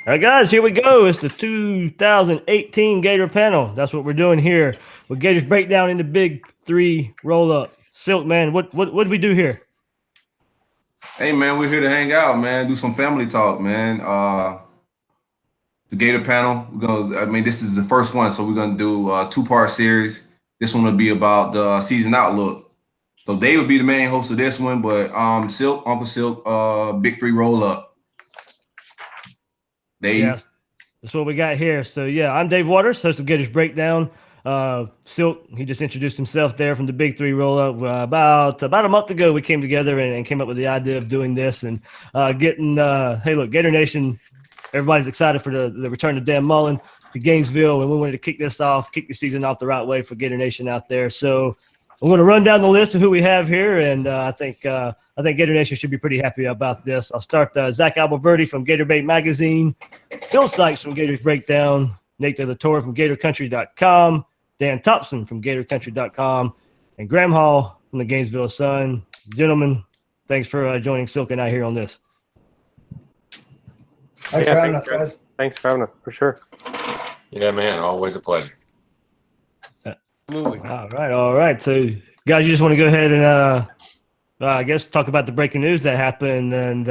All right, guys, here we go. It's the 2018 Gator panel. That's what we're doing here with Gators Breakdown in the Big 3 roll-up. Silkk, man, what did we do here? Hey, man, we're here to hang out, man, do some family talk, man. The Gator panel, this is the first one, so we're going to do a two-part series. This one will be about the season outlook. So Dave will be the main host of this one, but Silkk, Uncle Silkk, Big 3 roll-up. Dave. Yeah, that's what we got here. So, yeah, I'm Dave Waters, host of Gators Breakdown. Silkk, he just introduced himself there from the Big 3 roll-up. About a month ago, we came together and came up with the idea of doing this and hey, look, Gator Nation, everybody's excited for the return of Dan Mullen to Gainesville, and we wanted to kick the season off the right way for Gator Nation out there. So I'm going to run down the list of who we have here, and I think Gator Nation should be pretty happy about this. I'll start Zach Abolverdi from GatorBait Magazine, Phil Sikes from Gators Breakdown, Nate Torre from GatorCountry.com, Dan Thompson from GatorCountry.com, and Graham Hall from the Gainesville Sun. Gentlemen, thanks for joining Silkk and I here on this. Thanks for having us, guys. Thanks for having us, for sure. Yeah, man, always a pleasure. All right. So, guys, you just want to go ahead and, I guess, talk about the breaking news that happened. And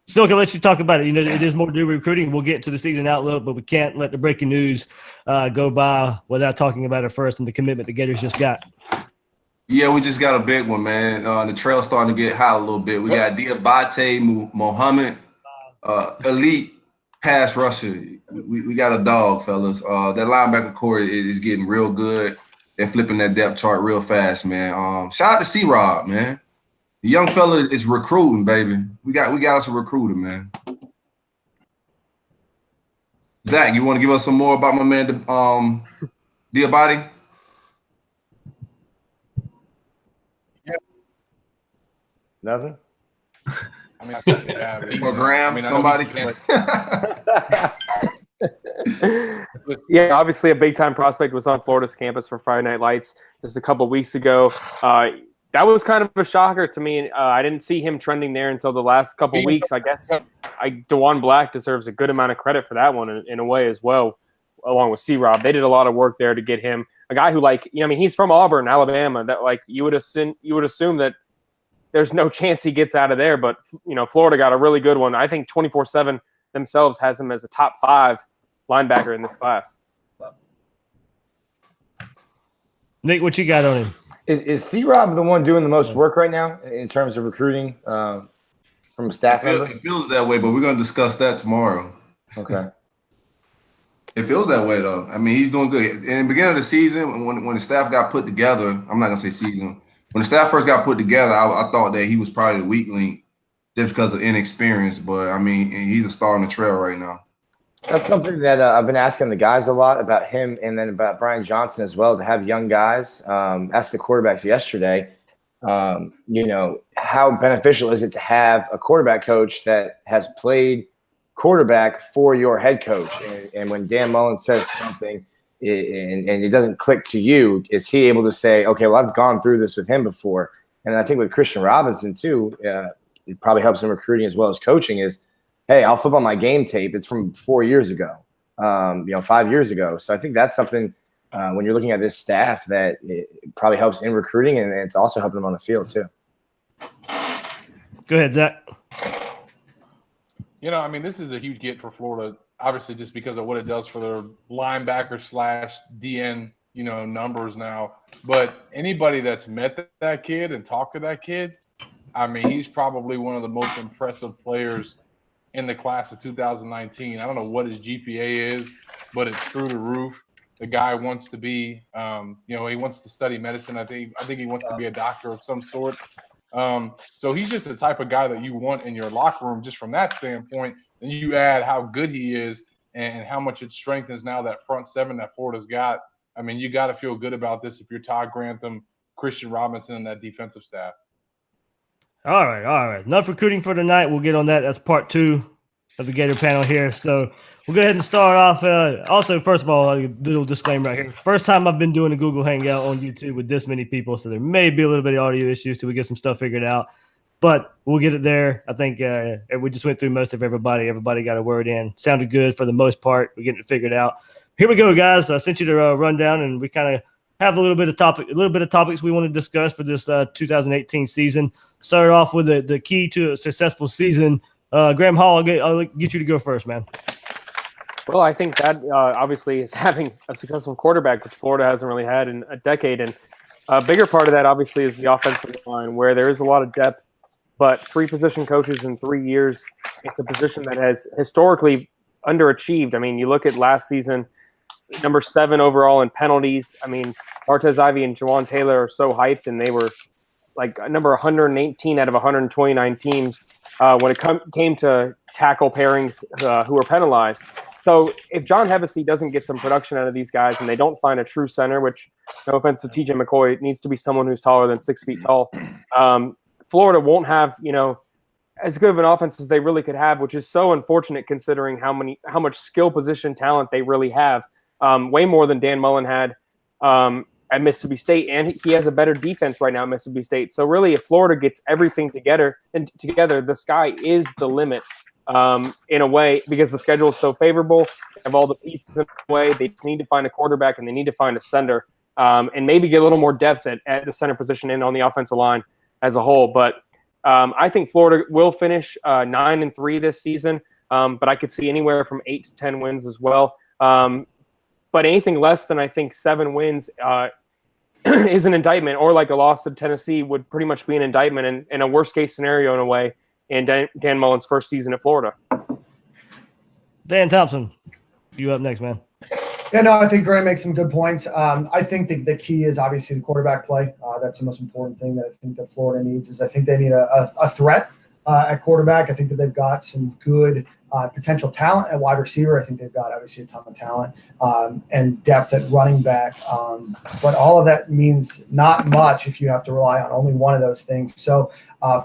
Silkk, I'll let you talk about it. You know, it is more to do with recruiting. We'll get to the season outlook, but we can't let the breaking news go by without talking about it first and the commitment the Gators just got. Yeah, we just got a big one, man. The trail's starting to get hot a little bit. We got Diabate Mohammed, elite pass rusher. We got a dog, fellas. That linebacker Corry is getting real good. They're flipping that depth chart real fast, man. Shout out to C-Rob, man. The young fella is recruiting, baby. We got us a recruiter, man. Zach, you want to give us some more about my man, Diabate? Yeah. Nothing. Or Graham, somebody. Yeah, obviously a big-time prospect was on Florida's campus for Friday Night Lights just a couple weeks ago. That was kind of a shocker to me. I didn't see him trending there until the last couple weeks. I guess DeJuan Black deserves a good amount of credit for that one in a way as well, along with C-Rob. They did a lot of work there to get him a guy who, he's from Auburn, Alabama. That you would assume that there's no chance he gets out of there, but Florida got a really good one. I think 24/7 themselves has him as a top 5 linebacker in this class. Nick, what you got on him? Is C-Rob the one doing the most work right now in terms of recruiting from a staff member? It feels that way, but we're going to discuss that tomorrow. Okay. It feels that way, though. I mean, he's doing good. In the beginning of the season, when the staff got put together, I'm not going to say season. When the staff first got put together, I thought that he was probably the weak link just because of inexperience. But, I mean, he's a star on the trail right now. That's something that I've been asking the guys a lot about him and then about Brian Johnson as well, to have young guys. Asked the quarterbacks yesterday, how beneficial is it to have a quarterback coach that has played quarterback for your head coach? And when Dan Mullen says something and it doesn't click to you, is he able to say, okay, well, I've gone through this with him before? And I think with Christian Robinson too, it probably helps in recruiting as well as coaching is, hey, I'll flip on my game tape. It's from 4 years ago, 5 years ago. So I think that's something when you're looking at this staff that it probably helps in recruiting, and it's also helping them on the field too. Go ahead, Zach. This is a huge get for Florida, obviously just because of what it does for their linebacker / DN, numbers now. But anybody that's met that kid and talked to that kid, he's probably one of the most impressive players in the class of 2019. I don't know what his GPA is, but it's through the roof. The guy wants to be, he wants to study medicine. I think he wants to be a doctor of some sort. So he's just the type of guy that you want in your locker room just from that standpoint. And you add how good he is and how much it strengthens now that front seven that Florida's got. You got to feel good about this if you're Todd Grantham, Christian Robinson, and that defensive staff. All right. Enough recruiting for tonight. We'll get on that. That's part 2 of the Gator panel here. So we'll go ahead and start off. Also, first of all, a little disclaimer right here. First time I've been doing a Google Hangout on YouTube with this many people, so there may be a little bit of audio issues till we get some stuff figured out. but we'll get it there. I think we just went through most of everybody. Everybody got a word in. Sounded good for the most part. We're getting it figured out. Here we go, guys. I sent you the rundown, and we kind of have a little bit of topics we want to discuss for this 2018 season. Started off with the key to a successful season. Graham Hall, I'll get you to go first, man. Well, I think that obviously is having a successful quarterback, which Florida hasn't really had in a decade. And a bigger part of that, obviously, is the offensive line, where there is a lot of depth, but 3 position coaches in 3 years. It's a position that has historically underachieved. I mean, you look at last season, number 7 overall in penalties. I mean, Martez Ivy and Jawan Taylor are so hyped, and they were like number 118 out of 129 teams when it came to tackle pairings who were penalized. So if John Hevesy doesn't get some production out of these guys and they don't find a true center, which, no offense to TJ McCoy, it needs to be someone who's taller than 6 feet tall, Florida won't have, as good of an offense as they really could have, which is so unfortunate considering how much skill position talent they really have. Way more than Dan Mullen had at Mississippi State, and he has a better defense right now at Mississippi State. So really, if Florida gets everything together, the sky is the limit. In a way, because the schedule is so favorable, they have all the pieces in a way. They just need to find a quarterback and they need to find a center, and maybe get a little more depth at the center position and on the offensive line as a whole. But I think Florida will finish 9-3 this season, but I could see anywhere from 8 to 10 wins as well. But anything less than, I think, 7 wins is an indictment, or like a loss to Tennessee would pretty much be an indictment and a worst-case scenario in a way. And Dan Mullen's first season at Florida. Dan Thompson, you up next, man. Yeah, no, I think Graham makes some good points. I think the key is obviously the quarterback play. That's the most important thing that I think that Florida needs. Is I think they need a threat at quarterback. I think that they've got some good potential talent at wide receiver. I think they've got obviously a ton of talent and depth at running back. But all of that means not much if you have to rely on only one of those things. So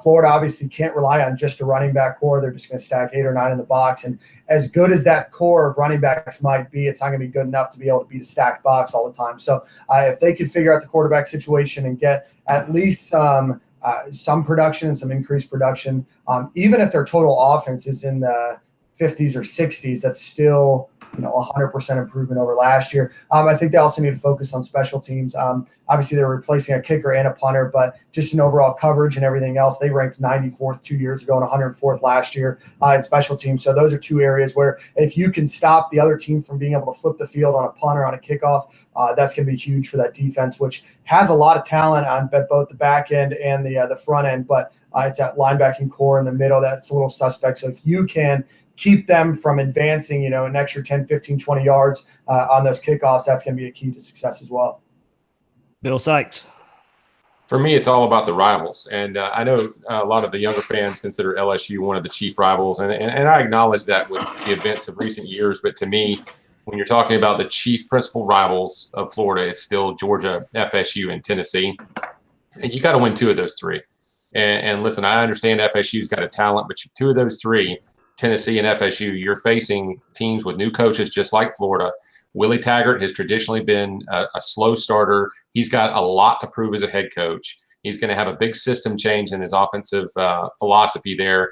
Florida obviously can't rely on just a running back core. They're just going to stack 8 or 9 in the box. And as good as that core of running backs might be, it's not going to be good enough to be able to beat a stacked box all the time. So if they could figure out the quarterback situation and get at least some production and some increased production, even if their total offense is in the 50s or 60s, that's still 100% improvement over last year. I think they also need to focus on special teams. Obviously, they're replacing a kicker and a punter, but just in overall coverage and everything else, they ranked 94th 2 years ago and 104th last year in special teams. So those are 2 areas where if you can stop the other team from being able to flip the field on a punt or on a kickoff, that's going to be huge for that defense, which has a lot of talent on both the back end and the front end, but it's that linebacking core in the middle that's a little suspect. So if you can keep them from advancing, an extra 10, 15, 20 yards on those kickoffs, that's going to be a key to success as well. Bill Sikes. For me, it's all about the rivals. And I know a lot of the younger fans consider LSU one of the chief rivals. And I acknowledge that with the events of recent years. But to me, when you're talking about the chief principal rivals of Florida, it's still Georgia, FSU, and Tennessee. And you got to win 2 of those 3. And listen, I understand FSU's got a talent, but 2 of those 3, Tennessee and FSU, you're facing teams with new coaches just like Florida. Willie Taggart has traditionally been a slow starter. He's got a lot to prove as a head coach. He's going to have a big system change in his offensive philosophy there.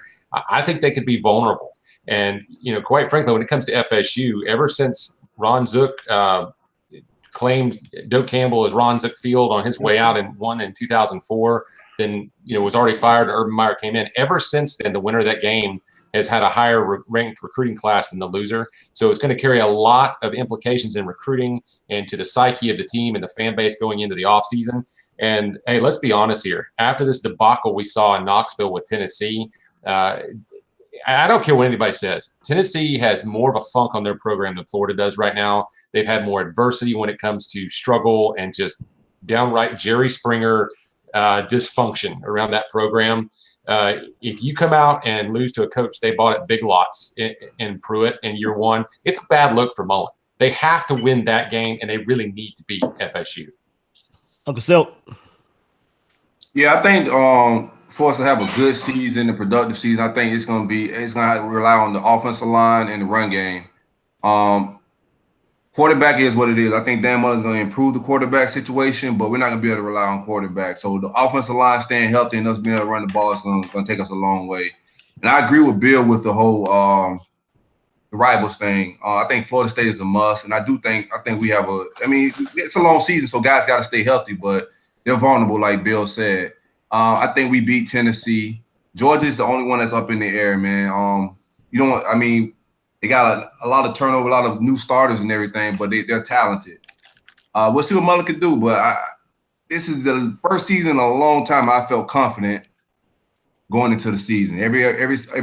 I think they could be vulnerable. And, quite frankly, when it comes to FSU, ever since Ron Zook claimed Doak Campbell as Ron Zook Field on his way out and won in 2004, then, was already fired. Urban Meyer came in. Ever since then, the winner of that game has had a higher ranked recruiting class than the loser. So it's going to carry a lot of implications in recruiting and to the psyche of the team and the fan base going into the offseason. And, hey, let's be honest here. After this debacle we saw in Knoxville with Tennessee, I don't care what anybody says. Tennessee has more of a funk on their program than Florida does right now. They've had more adversity when it comes to struggle and just downright Jerry Springer dysfunction around that program. If you come out and lose to a coach they bought at Big Lots in Pruitt in year 1, it's a bad look for Mullen. They have to win that game, and they really need to beat FSU. Uncle Silkk. Yeah, I think for us to have a good season, a productive season, I think it's going to have to rely on the offensive line and the run game. quarterback is what it is. I think Dan Mullen's going to improve the quarterback situation, but we're not going to be able to rely on quarterback. So the offensive line staying healthy and us being able to run the ball is going to take us a long way. And I agree with Bill with the whole the rivals thing. I think Florida State is a must, and I think we have it's a long season, so guys got to stay healthy, but they're vulnerable, like Bill said. I think we beat Tennessee. Georgia is the only one that's up in the air, man. They got a lot of turnover, a lot of new starters and everything, but they're talented. We'll see what Mullen can do, but this is the first season in a long time I felt confident going into the season. Every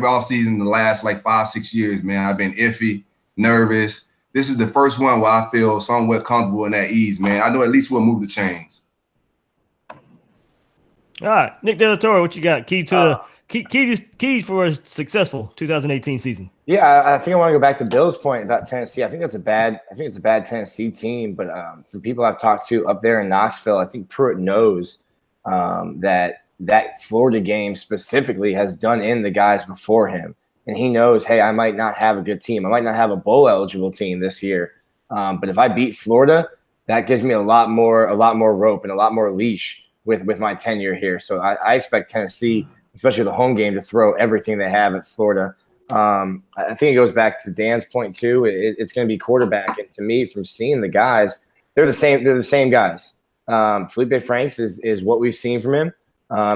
off season, the last like 5-6 years, man, I've been iffy, nervous. This is the first one where I feel somewhat comfortable and at ease, man. I know at least we'll move the chains. All right, Nick De La Torre, what you got? Key for a successful 2018 season. Yeah, I think I want to go back to Bill's point about Tennessee. I think it's a bad Tennessee team, but from people I've talked to up there in Knoxville, I think Pruitt knows that Florida game specifically has done in the guys before him, and he knows, hey, I might not have a good team, I might not have a bowl eligible team this year, but if I beat Florida, that gives me a lot more rope and a lot more leash with my tenure here. So I expect Tennessee, especially the home game, to throw everything they have at Florida. I think it goes back to Dan's point too. It's going to be quarterback, and to me, from seeing the guys, they're the same guys. Felipe Franks is what we've seen from him.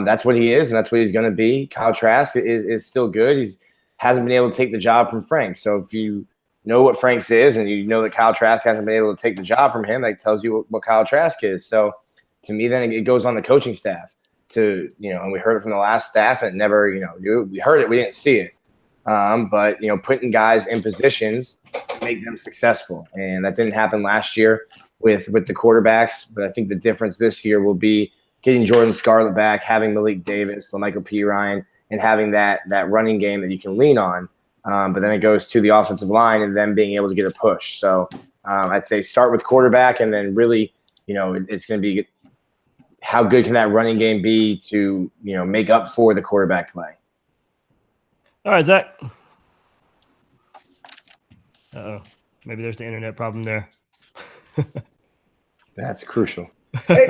That's what he is, and that's what he's going to be. Kyle Trask is still good. He hasn't been able to take the job from Franks. So if you know what Franks is, and you know that Kyle Trask hasn't been able to take the job from him, that tells you what Kyle Trask is. So to me, then it goes on the coaching staff to, and we heard it from the last staff, and never, we heard it, we didn't see it. But putting guys in positions to make them successful, and that didn't happen last year with the quarterbacks. But I think the difference this year will be getting Jordan Scarlett back, having Malik Davis, LaMichael P. Ryan, and having that running game that you can lean on. But then it goes to the offensive line and them being able to get a push. So I'd say start with quarterback, and then really, it's going to be how good can that running game be to, make up for the quarterback play. All right, Zach. Uh-oh. Maybe there's the internet problem there. That's crucial. Hey,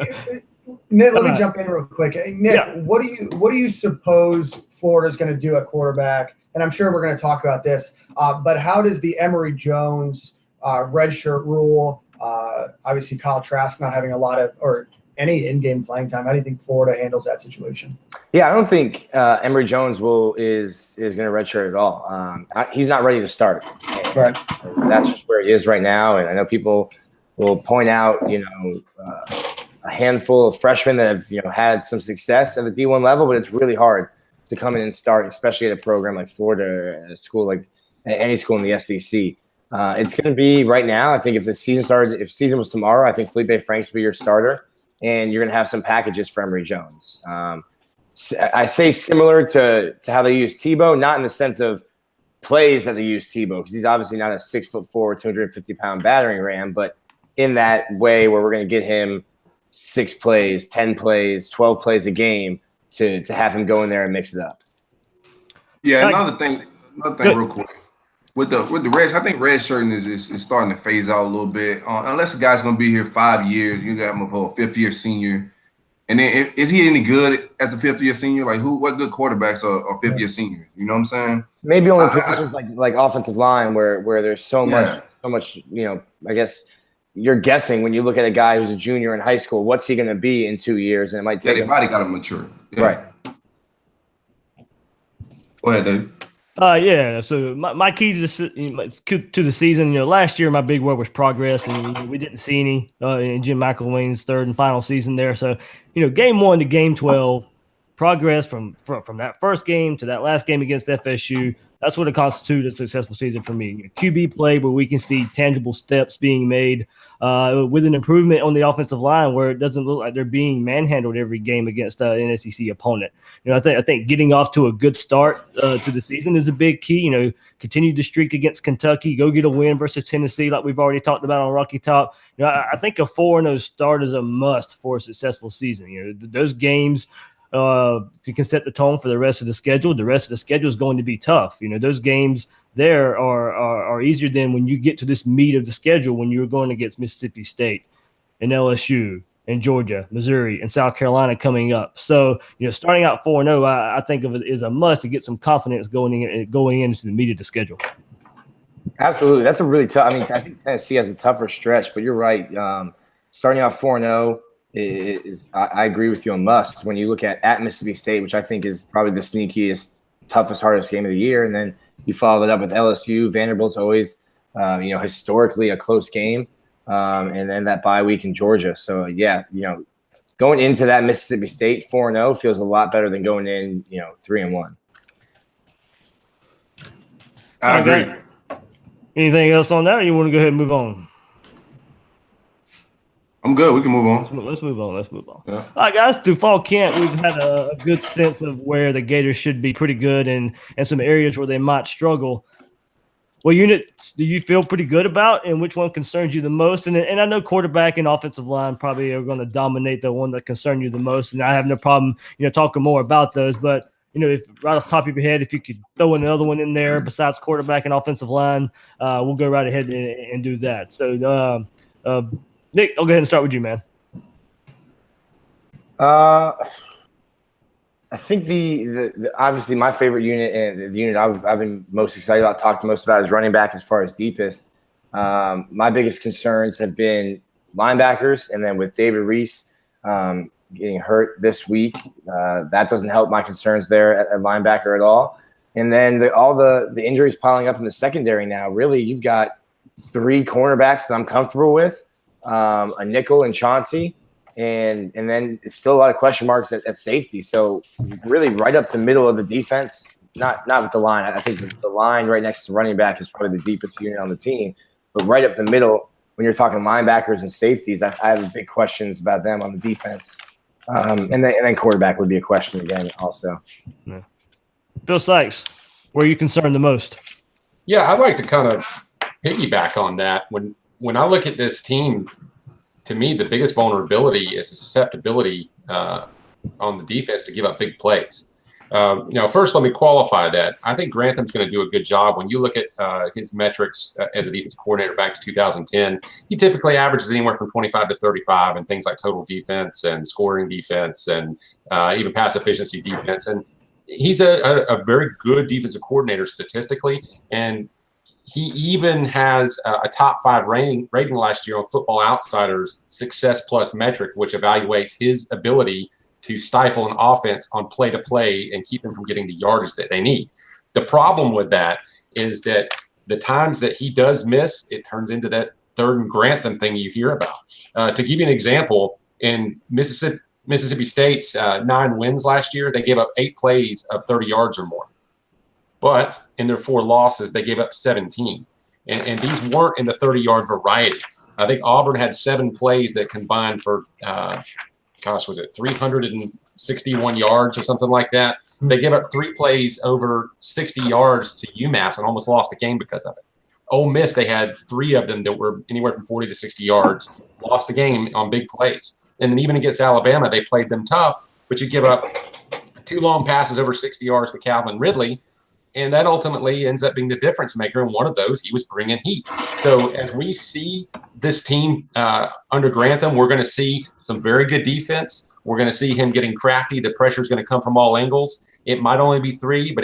Nick, let me jump in real quick. Hey, Nick, what do you suppose Florida's going to do at quarterback? And I'm sure we're going to talk about this. But how does the Emory Jones redshirt rule, obviously Kyle Trask not having a lot of or any in-game playing time, how do you think Florida handles that situation? Yeah, I don't think Emory Jones is going to redshirt at all. He's not ready to start. Right. That's just where he is right now. And I know people will point out, a handful of freshmen that have, had some success at the D1 level, but it's really hard to come in and start, especially at a program like Florida, at a school like any school in the SEC. It's going to be right now. I think if season was tomorrow, I think Felipe Franks would be your starter, and you're going to have some packages for Emory Jones. I say similar to how they use Tebow, not in the sense of plays that they use Tebow, because he's obviously not a 6'4", 250-pound battering ram, but in that way where we're going to get him 6 plays, 10 plays, 12 plays a game to have him go in there and mix it up. Yeah, another thing real quick. With the red, I think red shirting is starting to phase out a little bit. Unless the guy's going to be here 5 years, you got him for a fifth-year senior. And then is he any good as a fifth-year senior? Like what good quarterbacks are fifth-year seniors? You know what I'm saying? Maybe only positions like offensive line where there's so much, I guess you're guessing when you look at a guy who's a junior in high school, what's he going to be in 2 years? And it might take everybody got to mature. Yeah. Right. Go ahead, Dave. Yeah. So my key to the season, last year my big word was progress, and we didn't see any in Jim McElwain's third and final season there. So, game 1 to game 12, progress from that first game to that last game against FSU. That's what it constitutes a successful season for me. QB play where we can see tangible steps being made with an improvement on the offensive line where it doesn't look like they're being manhandled every game against an SEC opponent. I think getting off to a good start to the season is a big key. Continue the streak against Kentucky, go get a win versus Tennessee like we've already talked about on Rocky Top. I think a 4-0 start is a must for a successful season. Those games you can set the tone for the rest of the schedule. The rest of the schedule is going to be tough. Those games there are are easier than when you get to this meat of the schedule when you're going against Mississippi State and LSU and Georgia, Missouri, and South Carolina coming up. So, starting out 4-0, I think of it as a must to get some confidence going into the meat of the schedule. Absolutely. That's a really tough. I mean, I think Tennessee has a tougher stretch, but you're right. Starting out 4-0 is I agree with you, a must. When you look at Mississippi State, which I think is probably the sneakiest, toughest, hardest game of the year, and then you follow it up with LSU. Vanderbilt's always, historically a close game. And then that bye week in Georgia. So, going into that Mississippi State 4-0 feels a lot better than going in, 3-1. I agree. Anything else on that, or you want to go ahead and move on? I'm good. We can move on. Let's move on. Yeah. All right, guys. Through fall camp, we've had a good sense of where the Gators should be pretty good and some areas where they might struggle. What units do you feel pretty good about, and which one concerns you the most? And I know quarterback and offensive line probably are going to dominate the one that concern you the most, and I have no problem, talking more about those. But if right off the top of your head, if you could throw another one in there besides quarterback and offensive line, we'll go right ahead and do that. So, Nick, I'll go ahead and start with you, man. I think the obviously my favorite unit and the unit I've been most excited about, talked most about, is running back as far as deepest. My biggest concerns have been linebackers, and then with David Reese getting hurt this week, that doesn't help my concerns there at linebacker at all. And then all the injuries piling up in the secondary now. Really, you've got 3 cornerbacks that I'm comfortable with, a nickel and Chauncey. And then it's still a lot of question marks at safety. So really right up the middle of the defense, not with the line. I think the line right next to running back is probably the deepest unit on the team. But right up the middle, when you're talking linebackers and safeties, I have big questions about them on the defense. And then quarterback would be a question again also. Yeah. Bill Sikes, where are you concerned the most? Yeah, I'd like to kind of piggyback on that. When I look at this team, to me, the biggest vulnerability is the susceptibility on the defense to give up big plays. First, let me qualify that. I think Grantham's going to do a good job. When you look at his metrics as a defensive coordinator back to 2010, he typically averages anywhere from 25 to 35 in things like total defense and scoring defense and even pass efficiency defense. And he's a very good defensive coordinator statistically, and he even has a top 5 rating last year on Football Outsiders Success Plus metric, which evaluates his ability to stifle an offense on play to play and keep them from getting the yardage that they need. The problem with that is that the times that he does miss, it turns into that third and Grantham thing you hear about. To give you an example, in Mississippi State's 9 wins last year, they gave up 8 plays of 30 yards or more. But in their 4 losses, they gave up 17. And these weren't in the 30-yard variety. I think Auburn had 7 plays that combined for, was it 361 yards or something like that? They gave up 3 plays over 60 yards to UMass and almost lost the game because of it. Ole Miss, they had 3 of them that were anywhere from 40 to 60 yards, lost the game on big plays. And then even against Alabama, they played them tough, but you give up 2 long passes over 60 yards to Calvin Ridley. And that ultimately ends up being the difference maker. And one of those, he was bringing heat. So as we see this team under Grantham, we're going to see some very good defense. We're going to see him getting crafty. The pressure is going to come from all angles. It might only be 3, but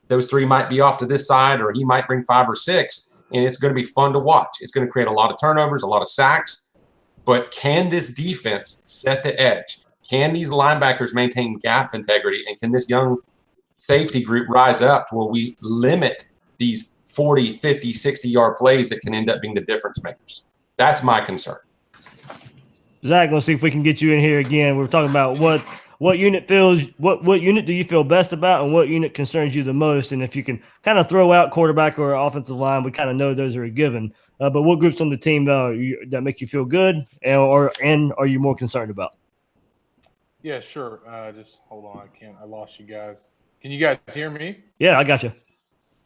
those 3 might be off to this side, or he might bring 5 or 6. And it's going to be fun to watch. It's going to create a lot of turnovers, a lot of sacks. But can this defense set the edge? Can these linebackers maintain gap integrity? And can this young safety group rise up to where we limit these 40, 50, 60-yard plays that can end up being the difference makers? That's my concern. Zach, let's see if we can get you in here again. We're talking about what unit what unit do you feel best about, and what unit concerns you the most? And if you can kind of throw out quarterback or offensive line, we kind of know those are a given. But what groups on the team that make you feel good, and are you more concerned about? Yeah, sure. Just hold on. I lost you guys. Can you guys hear me? Yeah, I got you.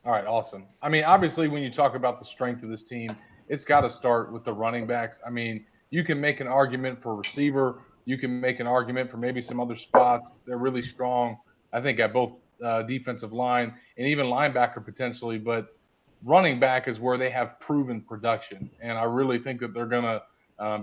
All right, awesome. I mean, obviously, when you talk about the strength of this team, it's got to start with the running backs. I mean, you can make an argument for receiver. You can make an argument for maybe some other spots. They're really strong, I think, at both defensive line and even linebacker potentially. But running back is where they have proven production. And I really think that they're going to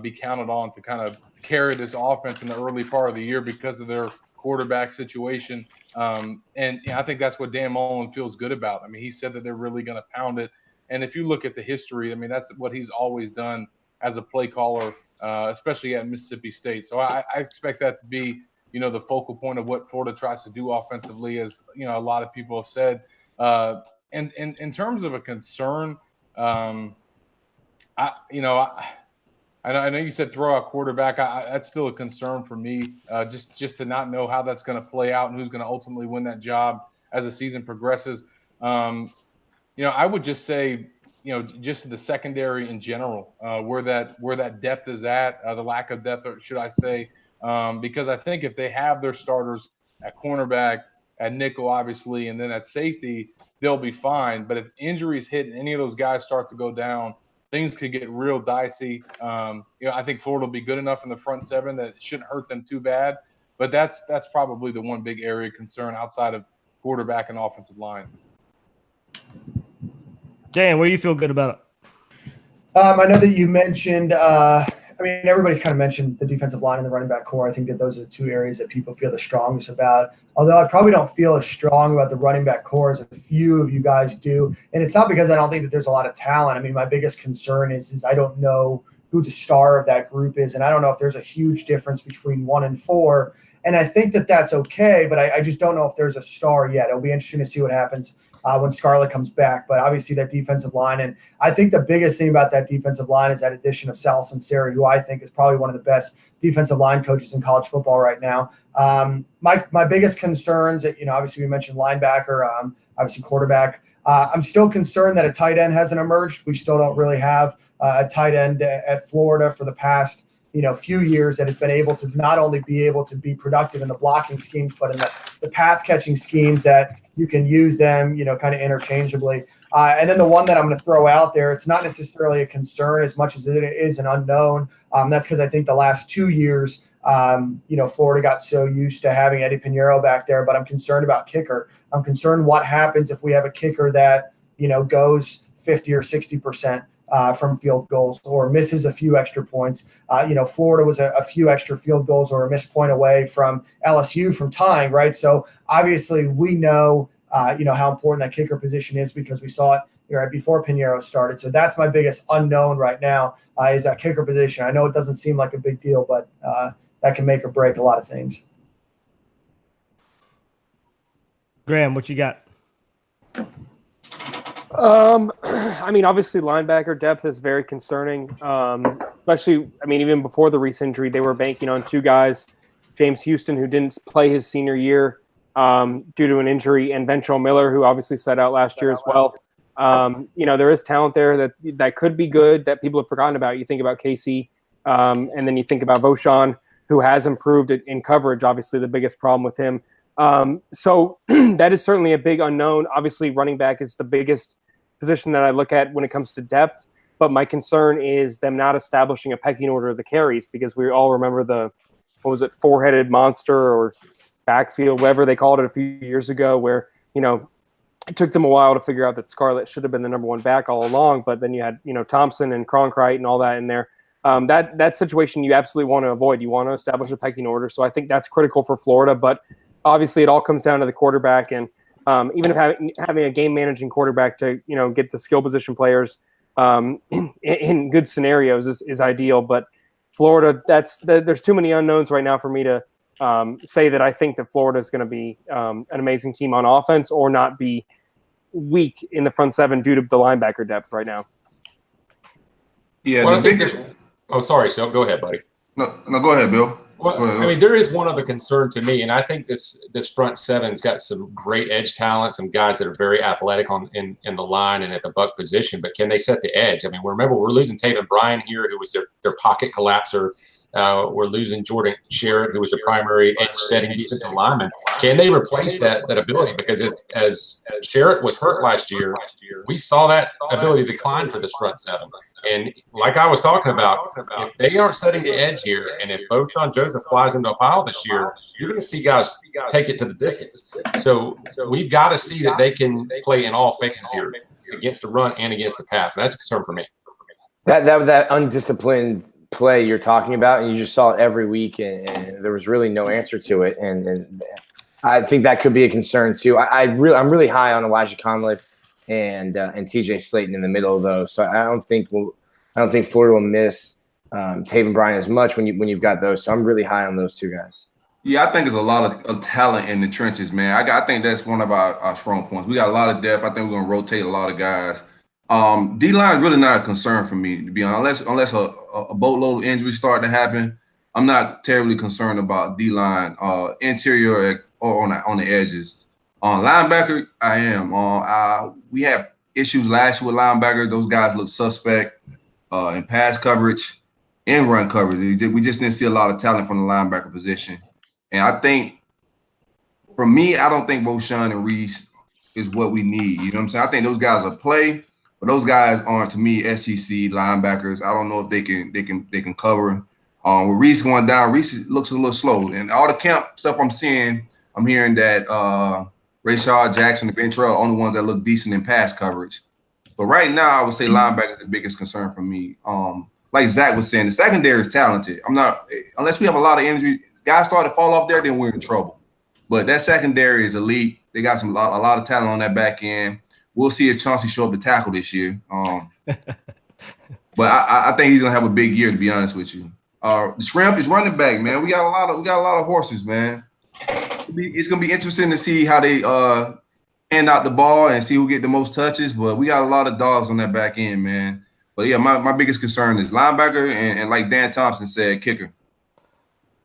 be counted on to kind of carry this offense in the early part of the year because of their quarterback situation. And I think that's what Dan Mullen feels good about. I mean, he said that they're really going to pound it. And if you look at the history, I mean, that's what he's always done as a play caller, especially at Mississippi State. So I expect that to be, the focal point of what Florida tries to do offensively, as, a lot of people have said. And in terms of a concern, I know you said throw out quarterback. That's still a concern for me, just to not know how that's going to play out and who's going to ultimately win that job as the season progresses. I would just say, just the secondary in general, where that depth is at, the lack of depth, or should I say, because I think if they have their starters at cornerback, at nickel, obviously, and then at safety, they'll be fine. But if injuries hit and any of those guys start to go down, things could get real dicey. I think Florida will be good enough in the front seven that it shouldn't hurt them too bad. But that's probably the one big area of concern outside of quarterback and offensive line. Dan, where do you feel good about it? I know that you mentioned everybody's kind of mentioned the defensive line and the running back core. I think that those are the two areas that people feel the strongest about. Although I probably don't feel as strong about the running back core as a few of you guys do. And it's not because I don't think that there's a lot of talent. I mean, my biggest concern is I don't know who the star of that group is. And I don't know if there's a huge difference between 1 and 4. And I think that that's okay, but I just don't know if there's a star yet. It'll be interesting to see what happens when Scarlett comes back. But obviously that defensive line, and I think the biggest thing about that defensive line is that addition of Sal Sinceri, who I think is probably one of the best defensive line coaches in college football right now. My biggest concerns, obviously we mentioned linebacker, obviously quarterback. I'm still concerned that a tight end hasn't emerged. We still don't really have a tight end at Florida for the past few years that has been able to not only be able to be productive in the blocking schemes, but in the pass catching schemes that you can use them, kind of interchangeably. And then the one that I'm going to throw out there, it's not necessarily a concern as much as it is an unknown. That's because I think the last 2 years, Florida got so used to having Eddie Pinheiro back there, but I'm concerned about kicker. I'm concerned what happens if we have a kicker that, goes 50 or 60%. From field goals or misses a few extra points. Florida was a few extra field goals or a missed point away from LSU from tying, right? So obviously we know, how important that kicker position is because we saw it right before Pinheiro started. So that's my biggest unknown right now is that kicker position. I know it doesn't seem like a big deal, but that can make or break a lot of things. Graham, what you got? Obviously linebacker depth is very concerning, especially, even before the Reese injury, they were banking on 2 guys, James Houston, who didn't play his senior year due to an injury, and Ventrell Miller, who obviously sat out last year as well. There is talent there that could be good that people have forgotten about. You think about Casey, and then you think about Beauchamp, who has improved in coverage, obviously the biggest problem with him. So that is certainly a big unknown. Obviously, running back is the biggest position that I look at when it comes to depth, but my concern is them not establishing a pecking order of the carries, because we all remember the 4-headed monster or backfield, whatever they called it a few years ago, where, it took them a while to figure out that Scarlett should have been the number 1 back all along, but then you had, Thompson and Cronkrite and all that in there. That situation you absolutely want to avoid. You want to establish a pecking order. So I think that's critical for Florida, but obviously it all comes down to the quarterback, and even if having a game managing quarterback to, get the skill position players in good scenarios is ideal. But Florida, there's too many unknowns right now for me to say that I think that Florida is going to be an amazing team on offense or not be weak in the front seven due to the linebacker depth right now. Yeah, well, I think there's. Oh, sorry, Silkk. Go ahead, buddy. No, go ahead, Bill. Well, there is one other concern to me, and I think this front seven's got some great edge talent, some guys that are very athletic in the line and at the buck position, but can they set the edge? Remember, we're losing Taven Bryan here, who was their pocket collapser. We're losing Jordan Sherritt, who was the primary edge-setting defensive lineman. Can they replace that ability? Because as Sherritt was hurt last year, we saw that ability decline for this front seven. And like I was talking about, if they aren't setting the edge here, and if Beauchamp Joseph flies into a pile this year, you're going to see guys take it to the distance. So we've got to see that they can play in all phases here. against the run and against the pass. And that's a concern for me. That undisciplined play you're talking about, and you just saw it every week, and there was really no answer to it. And I think that could be a concern too. I'm really high on Elijah Conliffe and TJ Slayton in the middle of those. So I don't think Florida will miss Taven Bryan as much when you've got those. So I'm really high on those two guys. Yeah, I think there's a lot of talent in the trenches, man. I think that's one of our strong points. We got a lot of depth. I think we're going to rotate a lot of guys. D-line is really not a concern for me, to be honest. Unless a boatload of injuries start to happen, I'm not terribly concerned about D-line, interior or on the edges. On linebacker, I am. We have issues last year with linebackers. Those guys look suspect in pass coverage and run coverage. We just didn't see a lot of talent from the linebacker position. And I think, for me, I don't think Roschon and Reese is what we need. You know what I'm saying? I think those guys will play, but those guys aren't, to me, SEC linebackers. I don't know if they can cover. With Reese going down, Reese looks a little slow. And all the camp stuff I'm seeing, I'm hearing that Rayshard Jackson and Ventrell are the only ones that look decent in pass coverage. But right now, I would say linebacker is the biggest concern for me. Like Zach was saying, the secondary is talented. Unless we have a lot of injury, guys start to fall off there, then we're in trouble. But that secondary is elite. They got a lot of talent on that back end. We'll see if Chauncey show up to tackle this year. But I think he's gonna have a big year, to be honest with you. The Shrimp is running back, man. We got a lot of horses, man. It's gonna be interesting to see how they hand out the ball and see who get the most touches. But we got a lot of dogs on that back end, man. But yeah, my biggest concern is linebacker and like Dan Thompson said, kicker.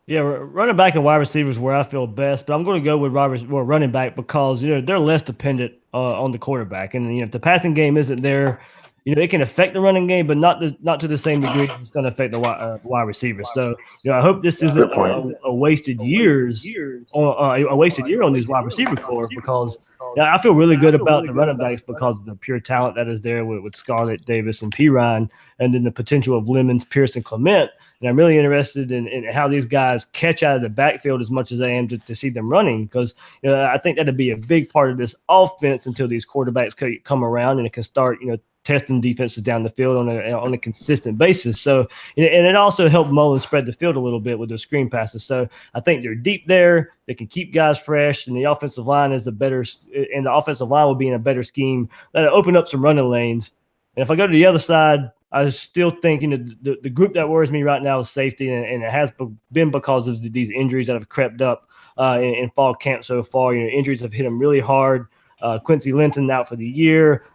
Yeah, running back and wide receivers where I feel best, but I'm going to go with running back because they're less dependent on the quarterback, and if the passing game isn't there, it can affect the running game, but not to the same degree it's going to affect the wide receivers. So I hope this isn't a wasted year on these wide receiver core because I feel really good about the running backs because of the pure talent that is there with Scarlett, Davis, and Pirine, and then the potential of Lemons, Pierce, and Clement. And I'm really interested in how these guys catch out of the backfield as much as I am to see them running because I think that'd be a big part of this offense until these quarterbacks come around and it can start testing defenses down the field on a consistent basis. So and it also helped Mullen spread the field a little bit with their screen passes. So I think they're deep there. They can keep guys fresh, and the offensive line will be in a better scheme that'll open up some running lanes. And if I go to the other side, I still think the group that worries me right now is safety, and it has been because of these injuries that have crept up in fall camp so far. Injuries have hit them really hard. Quincy Linton out for the year.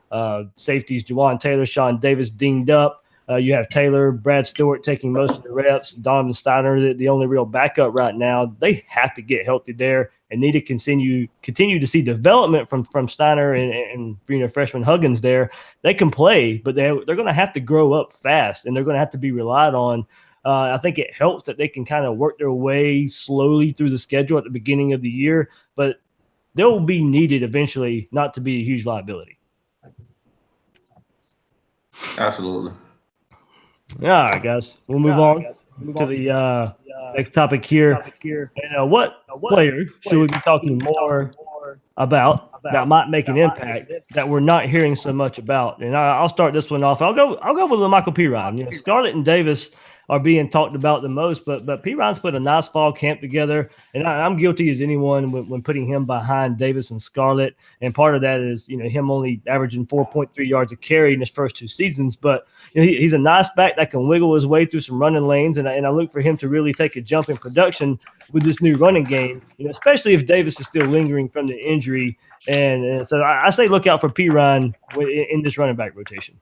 Safeties Juwan Taylor, Sean Davis dinged up. You have Taylor, Brad Stewart taking most of the reps. Donovan Steiner, the only real backup right now. They have to get healthy there and need to continue to see development from Steiner and freshman Huggins there. They can play, but they're going to have to grow up fast, and they're going to have to be relied on. I think it helps that they can kind of work their way slowly through the schedule at the beginning of the year, but they'll be needed eventually not to be a huge liability. Absolutely. All right, guys. We'll move on to the next topic here. And what player should we be talking more about that might make an impact that we're not hearing so much about? And I'll start this one off. I'll go with Michael Pirine. Scarlett and Davis are being talked about the most, but Pirine's put a nice fall camp together, and I'm guilty as anyone when putting him behind Davis and Scarlett. And part of that is him only averaging 4.3 yards a carry in his first two seasons, but he's a nice back that can wiggle his way through some running lanes, and I look for him to really take a jump in production with this new running game, especially if Davis is still lingering from the injury. And so I say look out for Pirine in this running back rotation.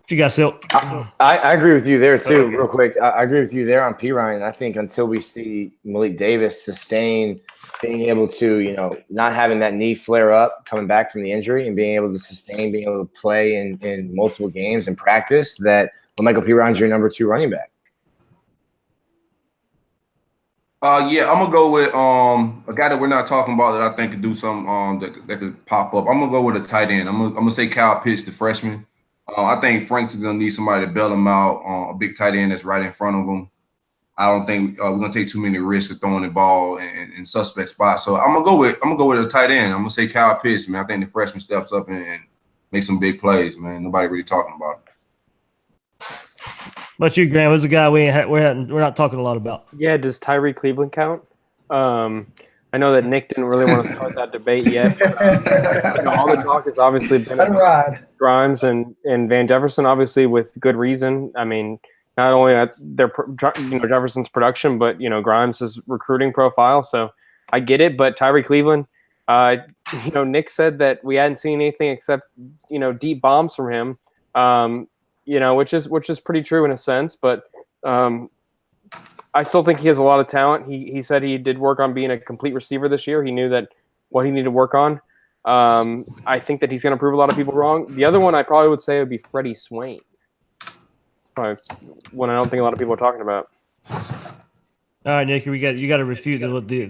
You got Silkk. I agree with you there too. Real quick, I agree with you there on Pirine. I think until we see Malik Davis sustain being able to, not having that knee flare up coming back from the injury and being able to sustain, being able to play in multiple games and practice, that Michael Pirine's your number 2 running back. Yeah, I'm gonna go with a guy that we're not talking about that I think could do something that could pop up. I'm gonna go with a tight end. I'm gonna say Kyle Pitts, the freshman. I think Frank's is going to need somebody to bail him out, a big tight end that's right in front of him. I don't think we're gonna take too many risks of throwing the ball in suspect spots. So I'm gonna go with a tight end. I'm gonna say Kyle Pitts, man. I think the freshman steps up and makes some big plays, man. Nobody really talking about it. But you, Graham, was a guy we're not talking a lot about. Yeah, does Tyree Cleveland count? I know that Nick didn't really want to start that debate yet. But, all the talk has obviously been about Grimes and Van Jefferson, obviously with good reason. I mean, not only at Jefferson's production, but Grimes' recruiting profile. So I get it. But Tyree Cleveland, Nick said that we hadn't seen anything except deep bombs from him. Which is pretty true in a sense, but I still think he has a lot of talent. He said he did work on being a complete receiver this year. He knew that what he needed to work on. I think that he's going to prove a lot of people wrong. The other one I probably would say would be Freddie Swain. It's probably one I don't think a lot of people are talking about. All right, Nick, you got to refute the little bit.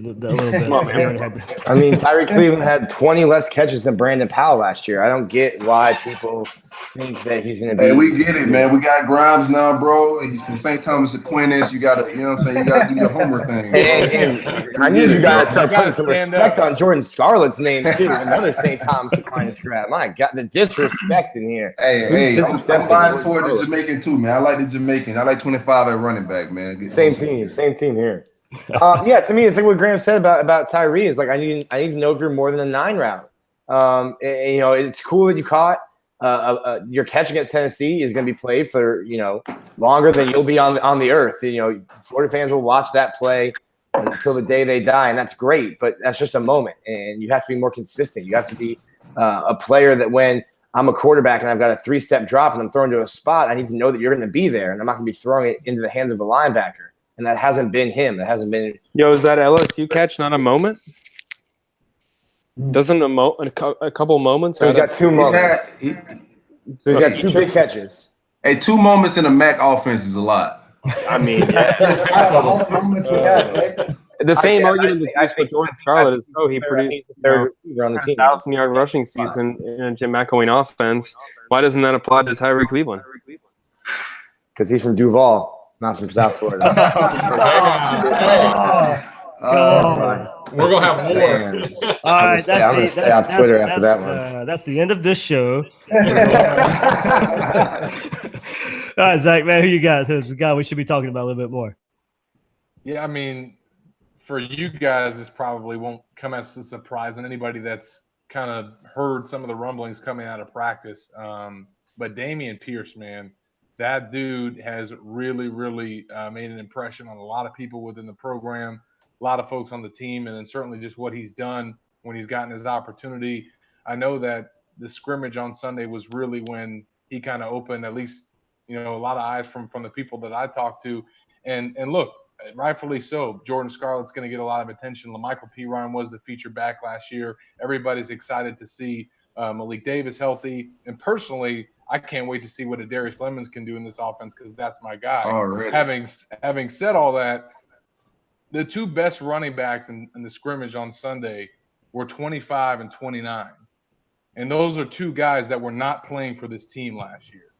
I mean, Tyree Cleveland had 20 less catches than Brandon Powell last year. I don't get why people think that he's going to be. Hey, we get it, man. We got Grimes now, bro. He's from St. Thomas Aquinas. You got to, you got to do your homework thing. And I need you guys to start putting some respect on Jordan Scarlett's name, too. Another St. Thomas Aquinas grad. My God, the disrespect in here. Hey, I'm biased toward the Jamaican, too, man. I like the Jamaican. I like 25 at running back, man. Same team here. To me, it's like what Graham said about Tyree. Is like I need to know if you're more than a 9 route. It's cool that you caught. Your catch against Tennessee is going to be played for longer than you'll be on the earth. Florida fans will watch that play until the day they die, and that's great. But that's just a moment, and you have to be more consistent. You have to be a player that when I'm a quarterback and I've got a 3-step drop and I'm thrown to a spot, I need to know that you're going to be there, and I'm not going to be throwing it into the hands of a linebacker. And that hasn't been him. That hasn't been. Is that LSU catch not a moment? Doesn't a couple moments? So he's got 2 moments. He's got 2 big catches. Hey, 2 moments in a MAC offense is a lot. I mean, all the moments we had, right? The same argument that you Jordan Scarlett is, he produced a 1,000-yard rushing season in a Jim McElwain offense. Why doesn't that apply to Tyree Cleveland? Because he's from Duval. Not from South Florida. We're going to have more. All right, that's Twitter after that one. That's the end of this show. All right, Zach, man, who you got? Who's the guy we should be talking about a little bit more? Yeah, I mean, for you guys, this probably won't come as a surprise on anybody that's kind of heard some of the rumblings coming out of practice. But Damien Pierce, man, that dude has really, really made an impression on a lot of people within the program, a lot of folks on the team, and then certainly just what he's done when he's gotten his opportunity. I know that the scrimmage on Sunday was really when he kind of opened at least, a lot of eyes from the people that I talked to. And look, rightfully so, Jordan Scarlett's going to get a lot of attention. LaMichael Pirine was the featured back last year. Everybody's excited to see Malik Davis healthy. And personally, I can't wait to see what Darius Lemons can do in this offense because that's my guy. Already. Having said all that, the 2 best running backs in the scrimmage on Sunday were 25 and 29. And those are 2 guys that were not playing for this team last year.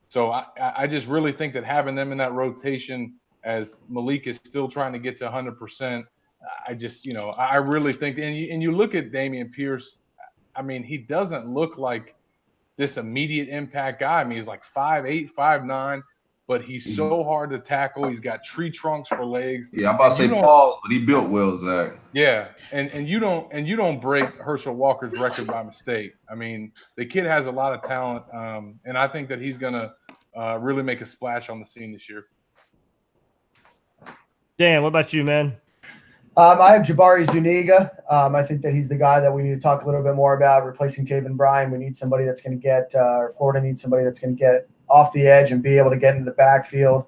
So I just really think that having them in that rotation as Malik is still trying to get to 100%, I really think – and you look at Damien Pierce, I mean, he doesn't look like this immediate impact guy. I mean, he's like 5'8", 5'9", but he's so hard to tackle. He's got tree trunks for legs. Yeah, I'm about to say pause, but he built well, Zach. Yeah, and you don't break Herschel Walker's record by mistake. I mean, the kid has a lot of talent, and I think that he's gonna really make a splash on the scene this year. Dan, what about you, man? I have Jabari Zuniga. I think that he's the guy that we need to talk a little bit more about, replacing Taven Bryan. We need somebody that's going to get Florida needs somebody that's going to get off the edge and be able to get into the backfield.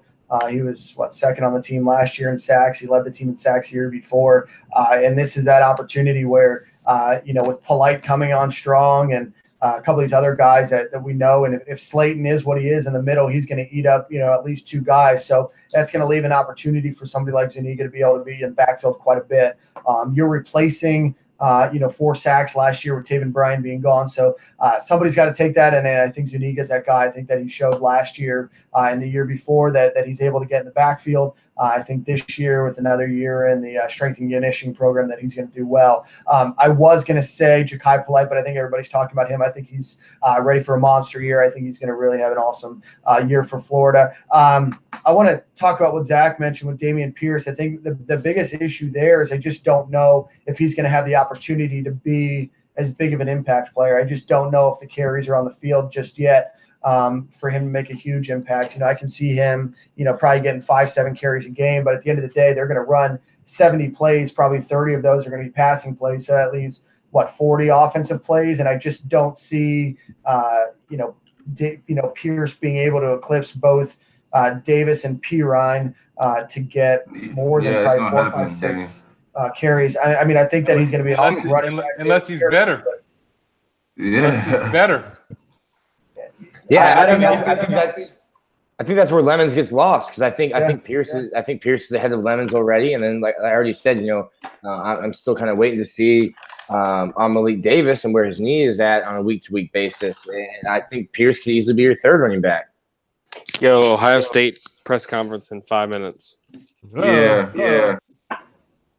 He was, second on the team last year in sacks. He led the team in sacks the year before. And this is that opportunity where, with Polite coming on strong and a couple of these other guys that we know. And if Slayton is what he is in the middle, he's going to eat up, at least 2 guys. So that's going to leave an opportunity for somebody like Zuniga to be able to be in the backfield quite a bit. You're replacing, 4 sacks last year with Taven Bryan being gone. So somebody's got to take that. And I think Zuniga's that guy. I think that he showed last year and the year before that he's able to get in the backfield. I think this year, with another year in the strength and conditioning program, that he's going to do well. I was going to say Ja'Kai Polite, but I think everybody's talking about him. I think he's ready for a monster year. I think he's going to really have an awesome year for Florida. I want to talk about what Zach mentioned with Damien Pierce. I think the biggest issue there is I just don't know if he's going to have the opportunity to be as big of an impact player. I just don't know if the carries are on the field just yet. For him to make a huge impact. I can see him, probably getting 5-7 carries a game, but at the end of the day, they're going to run 70 plays. Probably 30 of those are going to be passing plays. So that leaves 40 offensive plays. And I just don't see, Pierce being able to eclipse both Davis and Pirine to get more than probably 4, 5, 6 carries. I mean, I think that he's going to be an awesome running back. Unless he's better. Yeah. Unless he's better. Yeah, I think that's where Lemons gets lost, because I think Pierce is ahead of Lemons already, and then like I already said, I'm still kind of waiting to see on Malik Davis and where his knee is at on a week-to-week basis, and I think Pierce could easily be your third running back. Yo, Ohio State press conference in 5 minutes. Yeah.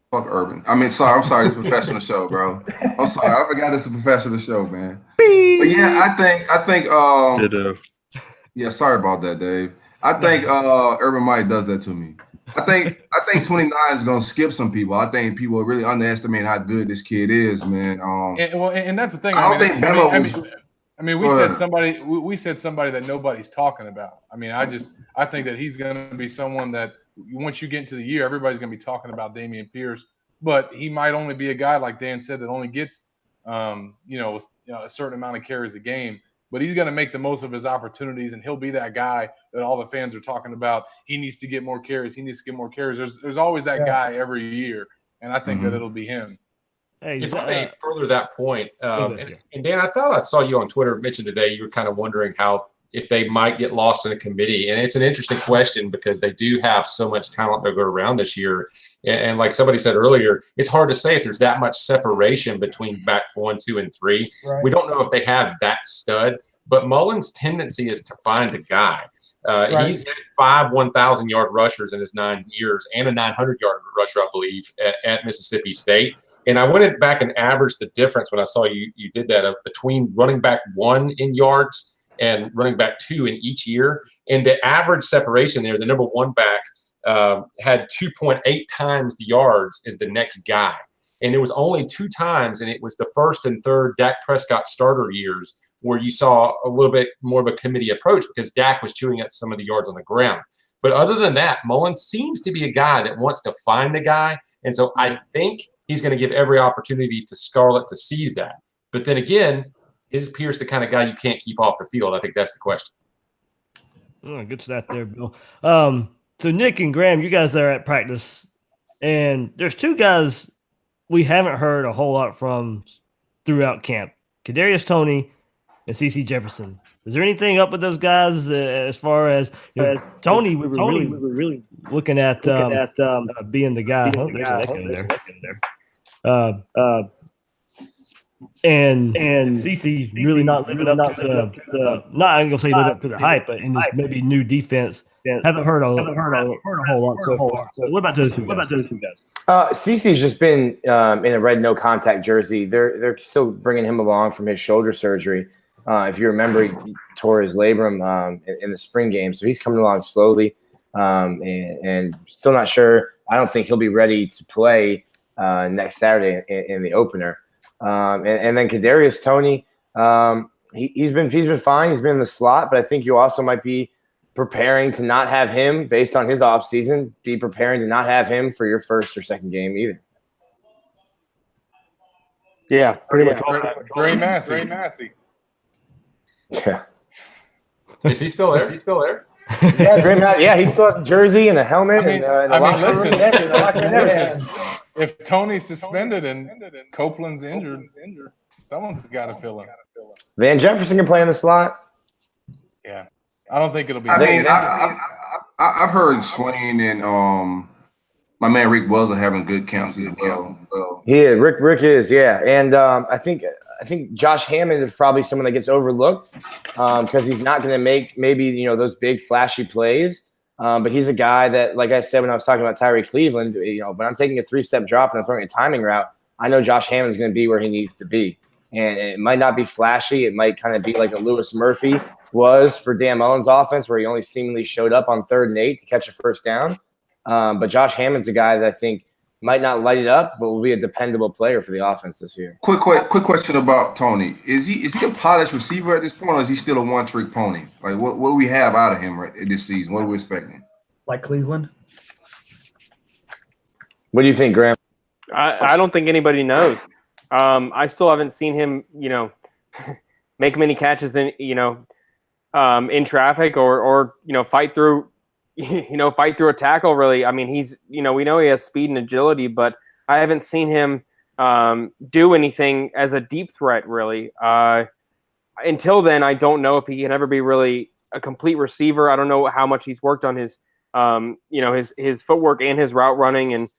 Fuck Urban. I'm sorry, it's a professional show, bro. I'm sorry, I forgot it's a professional show, man. But yeah, I think yeah, sorry about that, Dave. I think Urban Mike does that to me. I think 29 is gonna skip some people. I think people really underestimate how good this kid is, man. And that's the thing. I think Bama we said somebody that nobody's talking about. I think that he's going to be someone that once you get into the year, everybody's going to be talking about Damien Pierce, but he might only be a guy, like Dan said, that only gets a certain amount of carries a game. But he's going to make the most of his opportunities, and he'll be that guy that all the fans are talking about. He needs to get more carries. There's always that guy every year, and I think that it'll be him. Hey, if I may further that point, and Dan, I thought I saw you on Twitter mention today you were kind of wondering if they might get lost in a committee. And it's an interesting question because they do have so much talent to go around this year. And like somebody said earlier, it's hard to say if there's that much separation between back 1, 2, and 3. Right. We don't know if they have that stud, but Mullen's tendency is to find a guy. Right. He's had 5 1,000-yard rushers in his 9 years and a 900-yard rusher, I believe, at Mississippi State. And I went back and averaged the difference when I saw you did that between running back 1 in yards and running back 2 in each year. And the average separation there, the number 1 back had 2.8 times the yards as the next guy. And it was only 2 times, and it was the first and third Dak Prescott starter years where you saw a little bit more of a committee approach because Dak was chewing up some of the yards on the ground. But other than that, Mullen seems to be a guy that wants to find the guy. And so I think he's going to give every opportunity to Scarlett to seize that. But then again, is Pierce the kind of guy you can't keep off the field? I think that's the question. Oh, good stat there, Bill. So Nick and Graham, you guys are at practice, and there's 2 guys we haven't heard a whole lot from throughout camp: Kadarius Toney and CeCe Jefferson. Is there anything up with those guys as far as Toney? We were really looking at being the guy. Oh, there's an echo there. And CeCe's really not living up to the not I'm gonna say live up to the hype, but in this maybe new defense, haven't heard a whole lot so far. So what about those 2 guys? CeCe's just been in a red no contact jersey. They're still bringing him along from his shoulder surgery. If you remember, he tore his labrum in the spring game, so he's coming along slowly, and still not sure. I don't think he'll be ready to play next Saturday in the opener. And then Kadarius Toney, he's been fine. He's been in the slot, but I think you also might be preparing to not have him based on his offseason, be preparing to not have him for your first or second game either. Yeah, pretty much. Dre Massey. Yeah. Is he still there? Yeah, Dre Massey. Yeah, he still has a jersey and a helmet and a locker room. If Tony's suspended and Copeland's injured, someone's got to fill him. Van Jefferson can play in the slot. Yeah, I don't think it'll be. I've heard Swain and my man Rick Wells are having good camps as well. Yeah, Rick is, yeah, and I think Josh Hammond is probably someone that gets overlooked because he's not going to make maybe those big flashy plays. But he's a guy that, like I said when I was talking about Tyree Cleveland, when I'm taking a 3-step drop and I'm throwing a timing route, I know Josh Hammond's going to be where he needs to be. And it might not be flashy. It might kind of be like a Lewis Murphy was for Dan Mullen's offense, where he only seemingly showed up on 3rd and 8 to catch a first down. But Josh Hammond's a guy that I think might not light it up, but will be a dependable player for the offense this year. Quick question about Tony. Is he a polished receiver at this point, or is he still a one-trick pony? Like, what do we have out of him this season? What are we expecting? Like Cleveland? What do you think, Graham? I don't think anybody knows. I still haven't seen him, make many catches in traffic or fight through a tackle. Really, I mean, he's we know he has speed and agility, but I haven't seen him do anything as a deep threat. Really, until then, I don't know if he can ever be really a complete receiver. I don't know how much he's worked on his his footwork and his route running and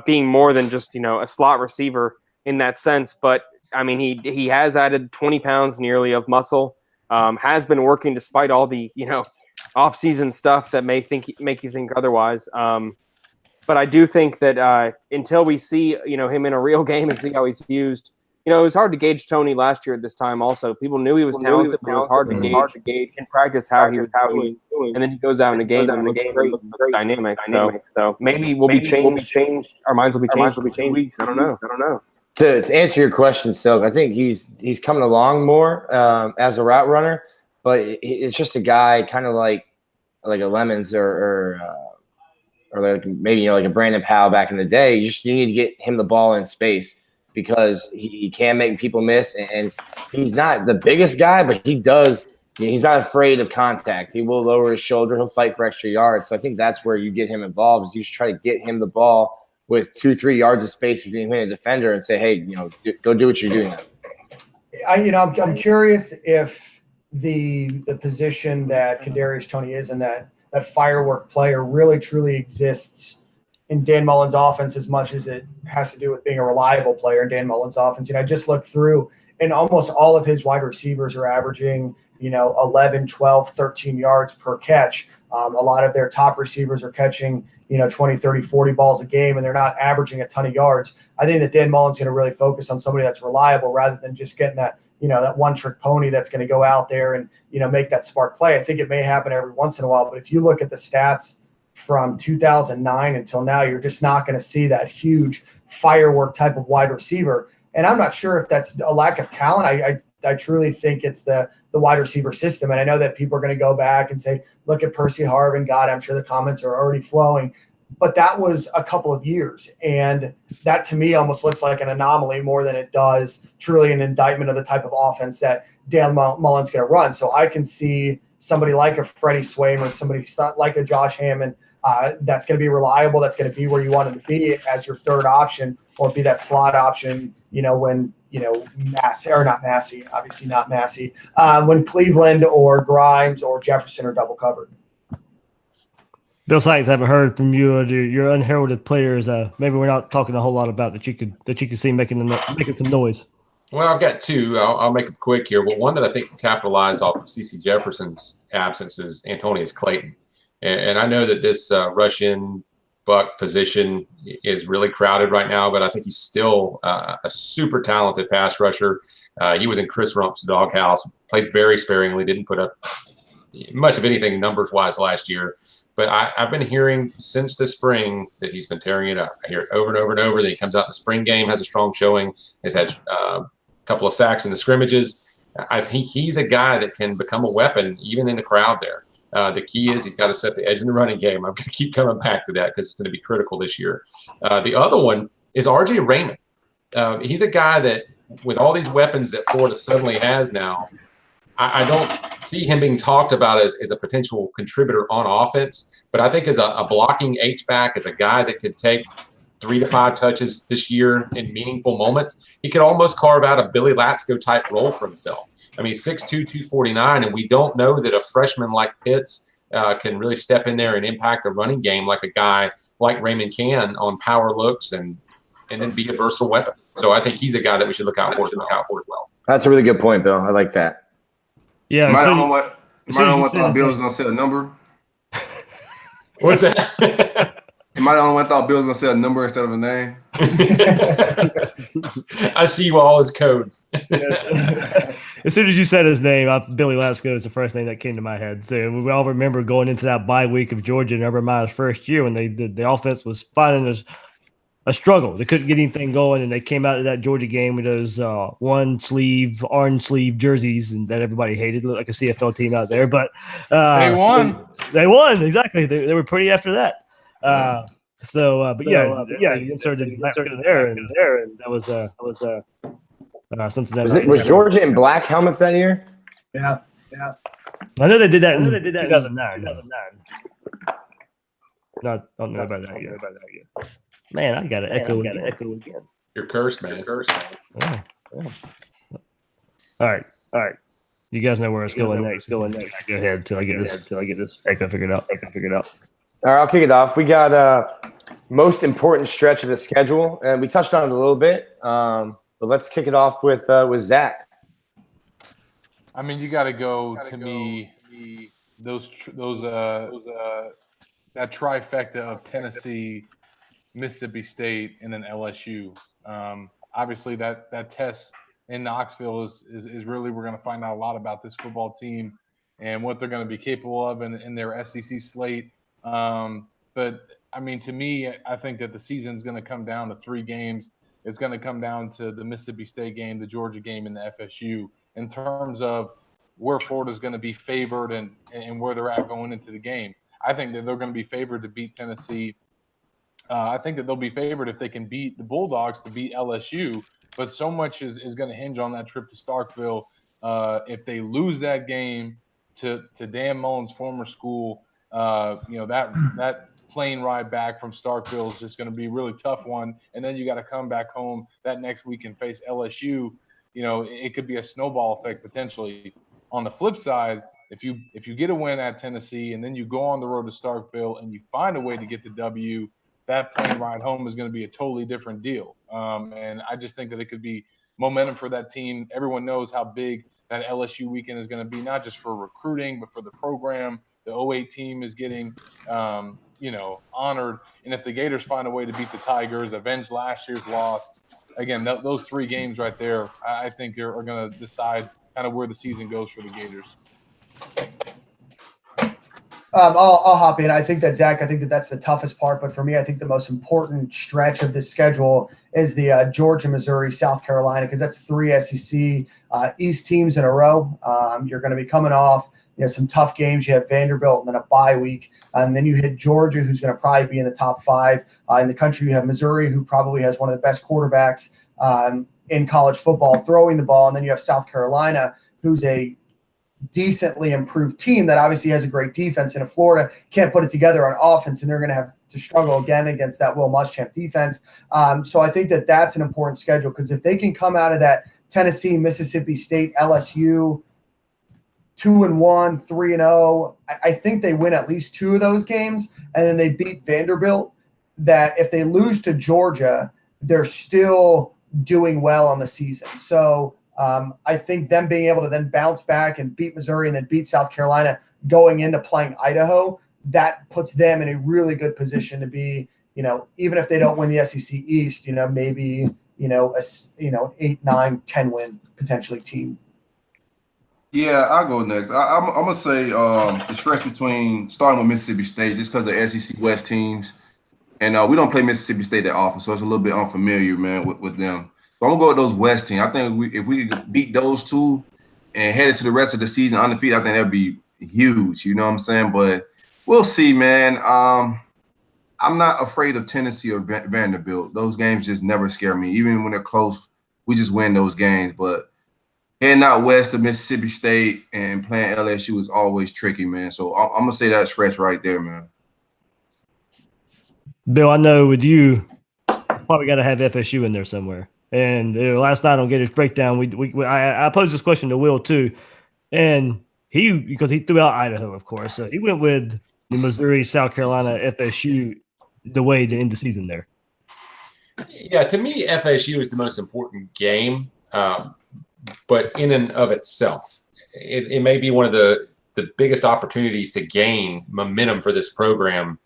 being more than just a slot receiver in that sense. But I mean, he has added 20 pounds nearly of muscle, has been working despite all the, off-season stuff that make you think otherwise. But I do think that until we see, him in a real game and see how he's used, it was hard to gauge Tony last year at this time also. People knew he was talented, but it was hard to gauge in practice how he was doing. And then he goes out in the game and looks great, looks dynamic. So maybe we'll be changed. Our minds will be changed. I don't know. To answer your question, Silkk, I think he's coming along more as a route runner, but it's just a guy kind of like a Lemons or like maybe like a Brandon Powell back in the day. You need to get him the ball in space because he can make people miss, and he's not the biggest guy, but he's not afraid of contact. He will lower his shoulder. He'll fight for extra yards. So I think that's where you get him involved, is you should try to get him the ball with 2-3 yards of space between him and a defender and say, hey, go do what you're doing. I'm curious if the position that Kadarius Toney is in, that firework player, really truly exists in Dan Mullen's offense as much as it has to do with being a reliable player in Dan Mullen's offense. I just looked through, and almost all of his wide receivers are averaging 11, 12, 13 yards per catch. A lot of their top receivers are catching 20, 30, 40 balls a game, and they're not averaging a ton of yards. I think that Dan Mullen's going to really focus on somebody that's reliable rather than just getting that that one-trick pony that's going to go out there and make that spark play. I think it may happen every once in a while, but if you look at the stats from 2009 until now, you're just not going to see that huge firework type of wide receiver. And I'm not sure if that's a lack of talent. I truly think it's the wide receiver system. And I know that people are going to go back and say, look at Percy Harvin. God, I'm sure the comments are already flowing. But that was a couple of years. And that to me almost looks like an anomaly more than it does truly an indictment of the type of offense that Dan Mullen's going to run. So I can see somebody like a Freddie Swain or somebody like a Josh Hammond that's going to be reliable, that's going to be where you want him to be as your third option, or be that slot option, when Massey, or not Massey, obviously not Massey, when Cleveland or Grimes or Jefferson are double covered. Bill Sikes, I haven't heard from you or your unheralded players. Maybe we're not talking a whole lot about that you could see making some noise. Well, I've got two. I'll make them quick here. But one that I think can capitalize off of CeCe Jefferson's absence is Antonius Clayton. And I know that this rush-in buck position is really crowded right now, but I think he's still a super talented pass rusher. He was in Chris Rump's doghouse, played very sparingly, didn't put up much of anything numbers-wise last year. But I've been hearing since the spring that he's been tearing it up. I hear it over and over and over that he comes out in the spring game, has a strong showing, has had a couple of sacks in the scrimmages. I think he's a guy that can become a weapon even in the crowd there. The key is he's got to set the edge in the running game. I'm going to keep coming back to that because it's going to be critical this year. The other one is R.J. Raymond. He's a guy that, with all these weapons that Florida suddenly has now, I don't see him being talked about as a potential contributor on offense, but I think as a blocking H-back, as a guy that could take 3 to 5 touches this year in meaningful moments, he could almost carve out a Billy Latsko type role for himself. I mean, 6'2", 249, and we don't know that a freshman like Pitts can really step in there and impact the running game like a guy like Raymond can on power looks and then be a versatile weapon. So I think he's a guy that we should look out for as well. That's a really good point, Bill. I like that. Yeah. Might know what Bill was going to say a number. What's that? Am I the only one thought Bill was gonna say a number instead of a name? I see you all as code. As soon as you said his name, Billy Lasco is the first thing that came to my head. So we all remember going into that bye week of Georgia and Urban Meyer's first year when the offense was finding a struggle. They couldn't get anything going, and they came out of that Georgia game with those orange sleeve jerseys and that everybody hated. Looked like a CFL team out there, but They won. They won, exactly. They were pretty after that. But they inserted Lasco there, and that was something that Was Georgia in black helmets that year? Yeah. I know they did that in 2009. No, don't know about that yet. Man, I got to echo again. You're cursed, man. Oh. All right. You guys know where it's going next. Go ahead till I get this echo figured out. All right, I'll kick it off. We got most important stretch of the schedule, and we touched on it a little bit. But let's kick it off with Zach. I mean, you got to go to me. That trifecta of Tennessee, Mississippi State, and then LSU. Obviously, that test in Knoxville is really, we're going to find out a lot about this football team and what they're going to be capable of in their SEC slate. But I mean, to me, I think that the season's going to come down to 3 games. It's going to come down to the Mississippi State game, the Georgia game, and the FSU in terms of where Florida's going to be favored and where they're at going into the game. I think that they're going to be favored to beat Tennessee. I think that they'll be favored if they can beat the Bulldogs to beat LSU. But so much is going to hinge on that trip to Starkville. If they lose that game to Dan Mullen's former school, that plane ride back from Starkville is just going to be a really tough one. And then you got to come back home that next week and face LSU. It could be a snowball effect potentially. On the flip side, if you get a win at Tennessee and then you go on the road to Starkville and you find a way to get the W, that plane ride home is going to be a totally different deal. And I just think that it could be momentum for that team. Everyone knows how big that LSU weekend is going to be, not just for recruiting, but for the program. The 08 team is getting, honored. And if the Gators find a way to beat the Tigers, avenge last year's loss, again, those 3 games right there, I think are going to decide kind of where the season goes for the Gators. I'll hop in. I think that's the toughest part. But for me, I think the most important stretch of this schedule is the Georgia, Missouri, South Carolina, because that's 3 SEC East teams in a row. You're going to be coming off some tough games. You have Vanderbilt and then a bye week. And then you hit Georgia, who's going to probably be in the top 5 in the country. You have Missouri, who probably has one of the best quarterbacks in college football throwing the ball. And then you have South Carolina, who's a decently improved team that obviously has a great defense, and if Florida can't put it together on offense, and they're going to have to struggle again against that Will Muschamp defense. So I think that that's an important schedule, because if they can come out of that Tennessee, Mississippi State, LSU 2-1, 3-0, I think they win at least 2 of those games, and then they beat Vanderbilt. That if they lose to Georgia, they're still doing well on the season. So I think them being able to then bounce back and beat Missouri and then beat South Carolina going into playing Idaho, that puts them in a really good position to be, even if they don't win the SEC East, maybe, a 8, 9, 10 win potentially team. Yeah, I'll go next. I'm going to say the stretch between starting with Mississippi State, just because the SEC West teams. And we don't play Mississippi State that often, so it's a little bit unfamiliar, man, with them. So I'm going to go with those West teams. I think if we could beat those 2 and head into the rest of the season undefeated, I think that would be huge. You know what I'm saying? But we'll see, man. I'm not afraid of Tennessee or Vanderbilt. Those games just never scare me. Even when they're close, we just win those games. But heading out west to Mississippi State and playing LSU is always tricky, man. So I'm going to say that stretch right there, man. Bill, I know with you, probably got to have FSU in there somewhere. And last night on Gators Breakdown, I posed this question to Will too, and because he threw out Idaho, of course, so he went with the Missouri, South Carolina, FSU the way to end the season there. Yeah, to me, FSU is the most important game, but in and of itself, it may be one of the the biggest opportunities to gain momentum for this program,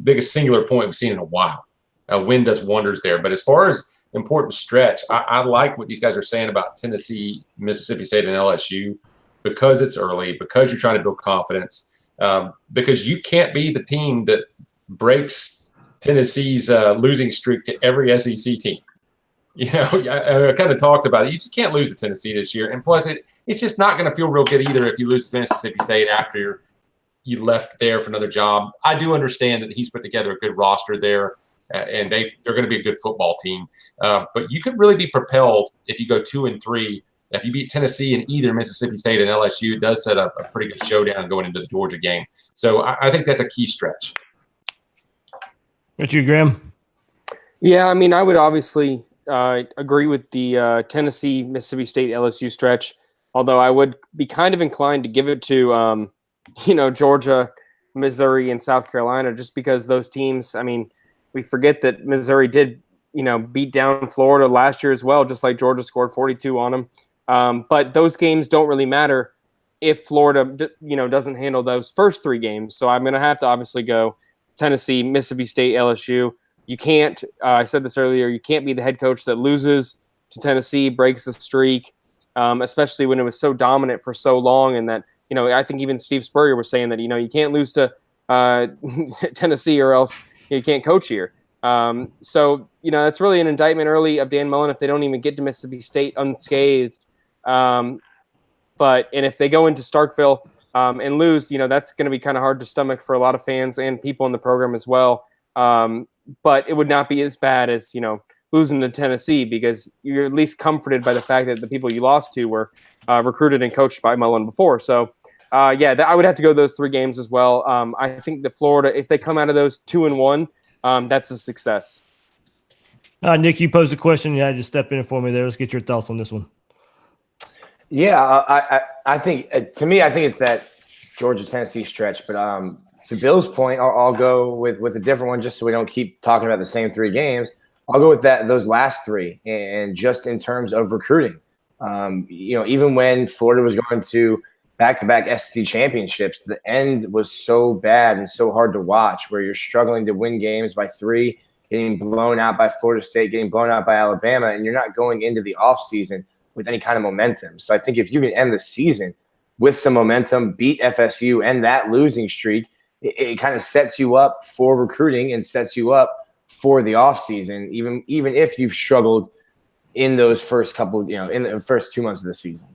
biggest singular point we've seen in a while. A win does wonders there. But as far as important stretch, I like what these guys are saying about Tennessee, Mississippi State, and LSU, because it's early, because you're trying to build confidence, because you can't be the team that breaks Tennessee's losing streak to every SEC team. You know, I kind of talked about it. You just can't lose to Tennessee this year. And plus, it's just not going to feel real good either if you lose to Mississippi State after you left there for another job. I do understand that he's put together a good roster there, and they're going to be a good football team. But you could really be propelled if you go 2-3. If you beat Tennessee and either Mississippi State and LSU, it does set up a pretty good showdown going into the Georgia game. So I think that's a key stretch. What you, Graham? Yeah, I mean, I would obviously agree with the Tennessee, Mississippi State, LSU stretch, although I would be kind of inclined to give it to, Georgia, Missouri, and South Carolina, just because those teams, I mean, we forget that Missouri did, beat down Florida last year as well, just like Georgia scored 42 on them. But those games don't really matter if Florida, doesn't handle those first three games. So I'm going to have to obviously go Tennessee, Mississippi State, LSU. You can't, I said this earlier, you can't be the head coach that loses to Tennessee, breaks the streak, especially when it was so dominant for so long. And that, I think even Steve Spurrier was saying that, you can't lose to Tennessee or else you can't coach here. So, that's really an indictment early of Dan Mullen if they don't even get to Mississippi State unscathed. And if they go into Starkville and lose, that's going to be kind of hard to stomach for a lot of fans and people in the program as well. But it would not be as bad as, losing to Tennessee, because you're at least comforted by the fact that the people you lost to were recruited and coached by Mullen before. So, I would have to go those three games as well. I think that Florida, if they come out of those 2-1, that's a success. Nick, you posed a question. You had to step in for me there. Let's get your thoughts on this one. Yeah, I think to me, I think it's that Georgia-Tennessee stretch. But to Bill's point, I'll go with a different one just so we don't keep talking about the same three games. I'll go with those last three, and just in terms of recruiting. Even when Florida was going to back-to-back SEC championships, the end was so bad and so hard to watch, where you're struggling to win games by 3, getting blown out by Florida State, getting blown out by Alabama, and you're not going into the offseason with any kind of momentum. So I think if you can end the season with some momentum, beat FSU and that losing streak, it kind of sets you up for recruiting and sets you up for the offseason, even if you've struggled in those first couple, in the first 2 months of the season.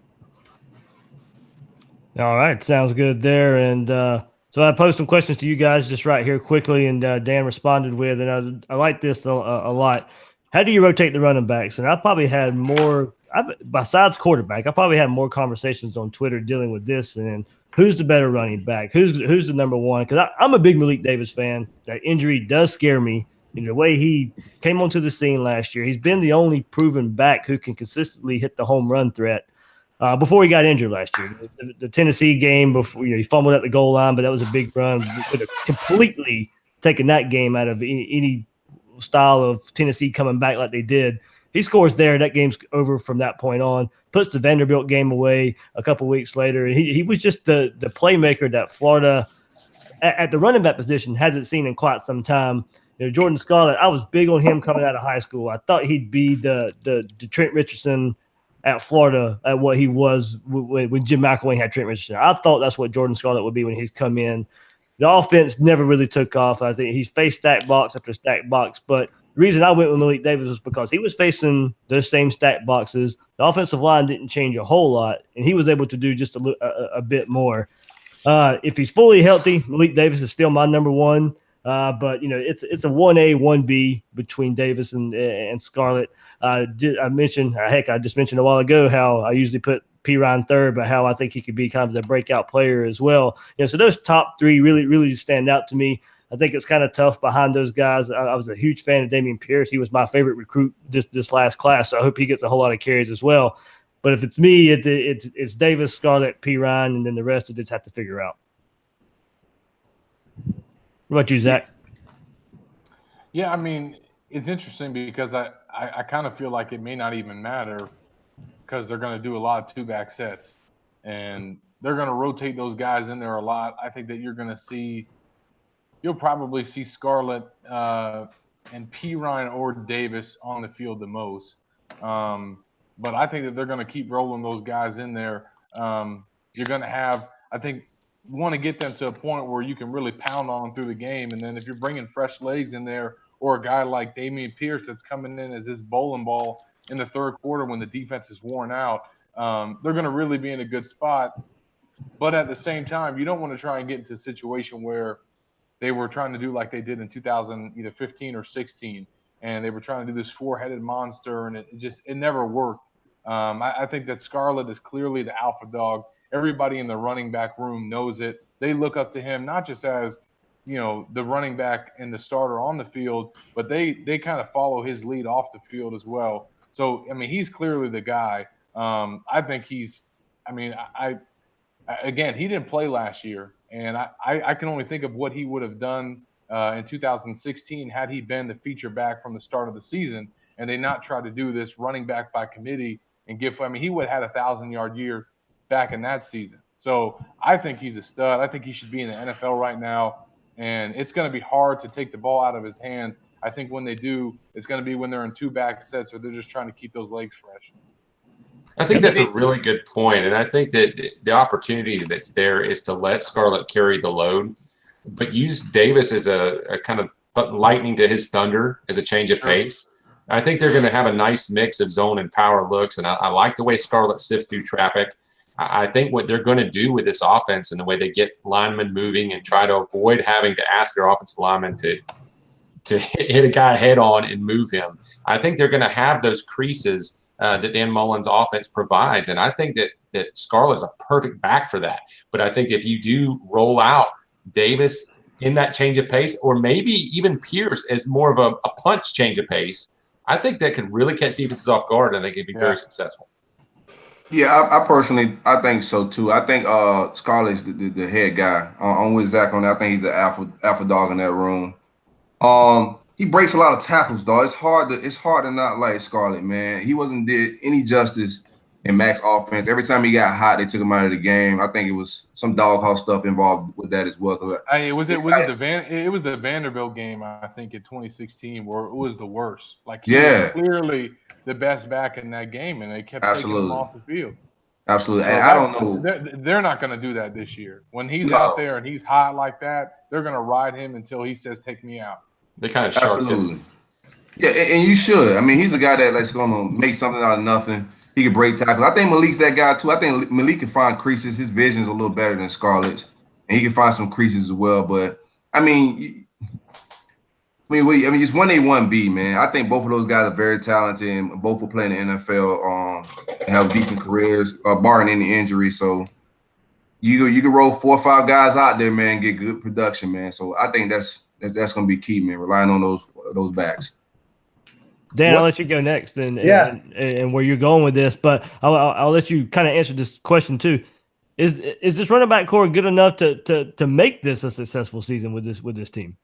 All right, sounds good there. And so I posed some questions to you guys just right here quickly, and Dan responded with, and I like this a lot. How do you rotate the running backs? And I probably had more, besides quarterback, I probably had more conversations on Twitter dealing with this and who's the better running back, who's the number one. Because I'm a big Malik Davis fan. That injury does scare me. The way he came onto the scene last year, he's been the only proven back who can consistently hit the home run threat. Before he got injured last year, the Tennessee game, before he fumbled at the goal line, but that was a big run. Could have completely taken that game out of any style of Tennessee coming back like they did. He scores there. That game's over from that point on. Puts the Vanderbilt game away a couple weeks later. He was just the playmaker that Florida at the running back position hasn't seen in quite some time. Jordan Scarlett, I was big on him coming out of high school. I thought he'd be the Trent Richardson at Florida, at what he was when Jim McElwain had Trent Richardson. I thought that's what Jordan Scarlett would be when he's come in. The offense never really took off. I think he's faced stack box after stack box. But the reason I went with Malik Davis was because he was facing those same stack boxes. The offensive line didn't change a whole lot, and he was able to do just a bit more. If he's fully healthy, Malik Davis is still my number one. But it's a 1A, 1B between Davis and Scarlett. I just mentioned a while ago how I usually put P. Ryan third, but how I think he could be kind of the breakout player as well. So those top three really stand out to me. I think it's kind of tough behind those guys. I was a huge fan of Damien Pierce. He was my favorite recruit this last class, so I hope he gets a whole lot of carries as well. But if it's me, it's Davis, Scarlett, P. Ryan, and then the rest I just have to figure out. What about you, Zach? Yeah, I mean, it's interesting because I kind of feel like it may not even matter because they're going to do a lot of two-back sets. And they're going to rotate those guys in there a lot. I think that you'll probably see Scarlett and Ryan or Davis on the field the most. But I think that they're going to keep rolling those guys in there. You're going to have, I think, you want to get them to a point where you can really pound on them through the game. And then if you're bringing fresh legs in there, or a guy like Damien Pierce that's coming in as this bowling ball in the third quarter when the defense is worn out, they're going to really be in a good spot. But at the same time, you don't want to try and get into a situation where they were trying to do like they did in 2015 or 16, and they were trying to do this four-headed monster, and it never worked. I think that Scarlett is clearly the alpha dog. Everybody in the running back room knows it. They look up to him not just as the running back and the starter on the field, but they kind of follow his lead off the field as well. So I mean, he's clearly the guy. I think again, he didn't play last year, and I can only think of what he would have done in 2016 had he been the feature back from the start of the season, and they not try to do this running back by committee and he would have had 1,000-yard year back in that season. So I think he's a stud. I think he should be in the NFL right now, and it's going to be hard to take the ball out of his hands. I think when they do, it's going to be when they're in two back sets or they're just trying to keep those legs fresh. I think that's a really good point, and I think that the opportunity that's there is to let Scarlett carry the load, but use Davis as a kind of lightning to his thunder as a change of pace. I think they're going to have a nice mix of zone and power looks, and I like the way Scarlett sifts through traffic. I think what they're going to do with this offense and the way they get linemen moving and try to avoid having to ask their offensive linemen to hit a guy head on and move him. I think they're going to have those creases that Dan Mullen's offense provides, and I think that Scarlett's a perfect back for that. But I think if you do roll out Davis in that change of pace, or maybe even Pierce as more of a punch change of pace, I think that could really catch defenses off guard, and they could be very successful. Yeah, I personally think so too. I think Scarlett's the head guy. I'm with Zach on that. I think he's the alpha dog in that room. He breaks a lot of tackles, dog. It's hard to not like Scarlett, man. He wasn't did any justice in Mac's offense. Every time he got hot, they took him out of the game. I think it was some doghouse stuff involved with that as well. It was the Vanderbilt game, I think, in 2016, where it was the worst. Like, he was clearly the best back in that game, and they kept taking him off the field. Absolutely. So and I don't know. They're not going to do that this year. When he's out there and he's hot like that, they're going to ride him until he says, "Take me out." They kind of sharked him. Yeah, and you should. I mean, he's a guy that's going to make something out of nothing. He can break tackles. I think Malik's that guy too. I think Malik can find creases. His vision's a little better than Scarlett's, and he can find some creases as well. But I mean, it's 1A, 1B, man. I think both of those guys are very talented, and both will play in the NFL and have decent careers, barring any injury. So you can roll 4 or 5 guys out there, man, and get good production, man. So I think that's going to be key, man. Relying on those backs. Dan, I'll let you go next, and where you're going with this, but I'll let you kind of answer this question too. Is this running back core good enough to make this a successful season with this team?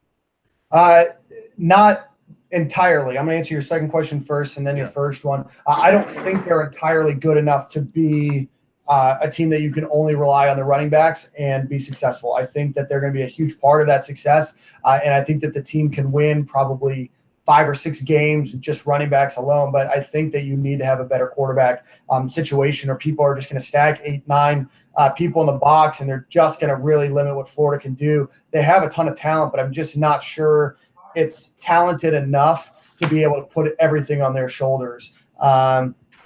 Not entirely. I'm going to answer your second question first, and then your first one. I don't think they're entirely good enough to be a team that you can only rely on the running backs and be successful. I think that they're going to be a huge part of that success, and I think that the team can win probably 5 or 6 games just running backs alone. But I think that you need to have a better quarterback situation, or people are just going to stack 8, 9 people in the box, and they're just going to really limit what Florida can do. They have a ton of talent, but I'm just not sure it's talented enough to be able to put everything on their shoulders.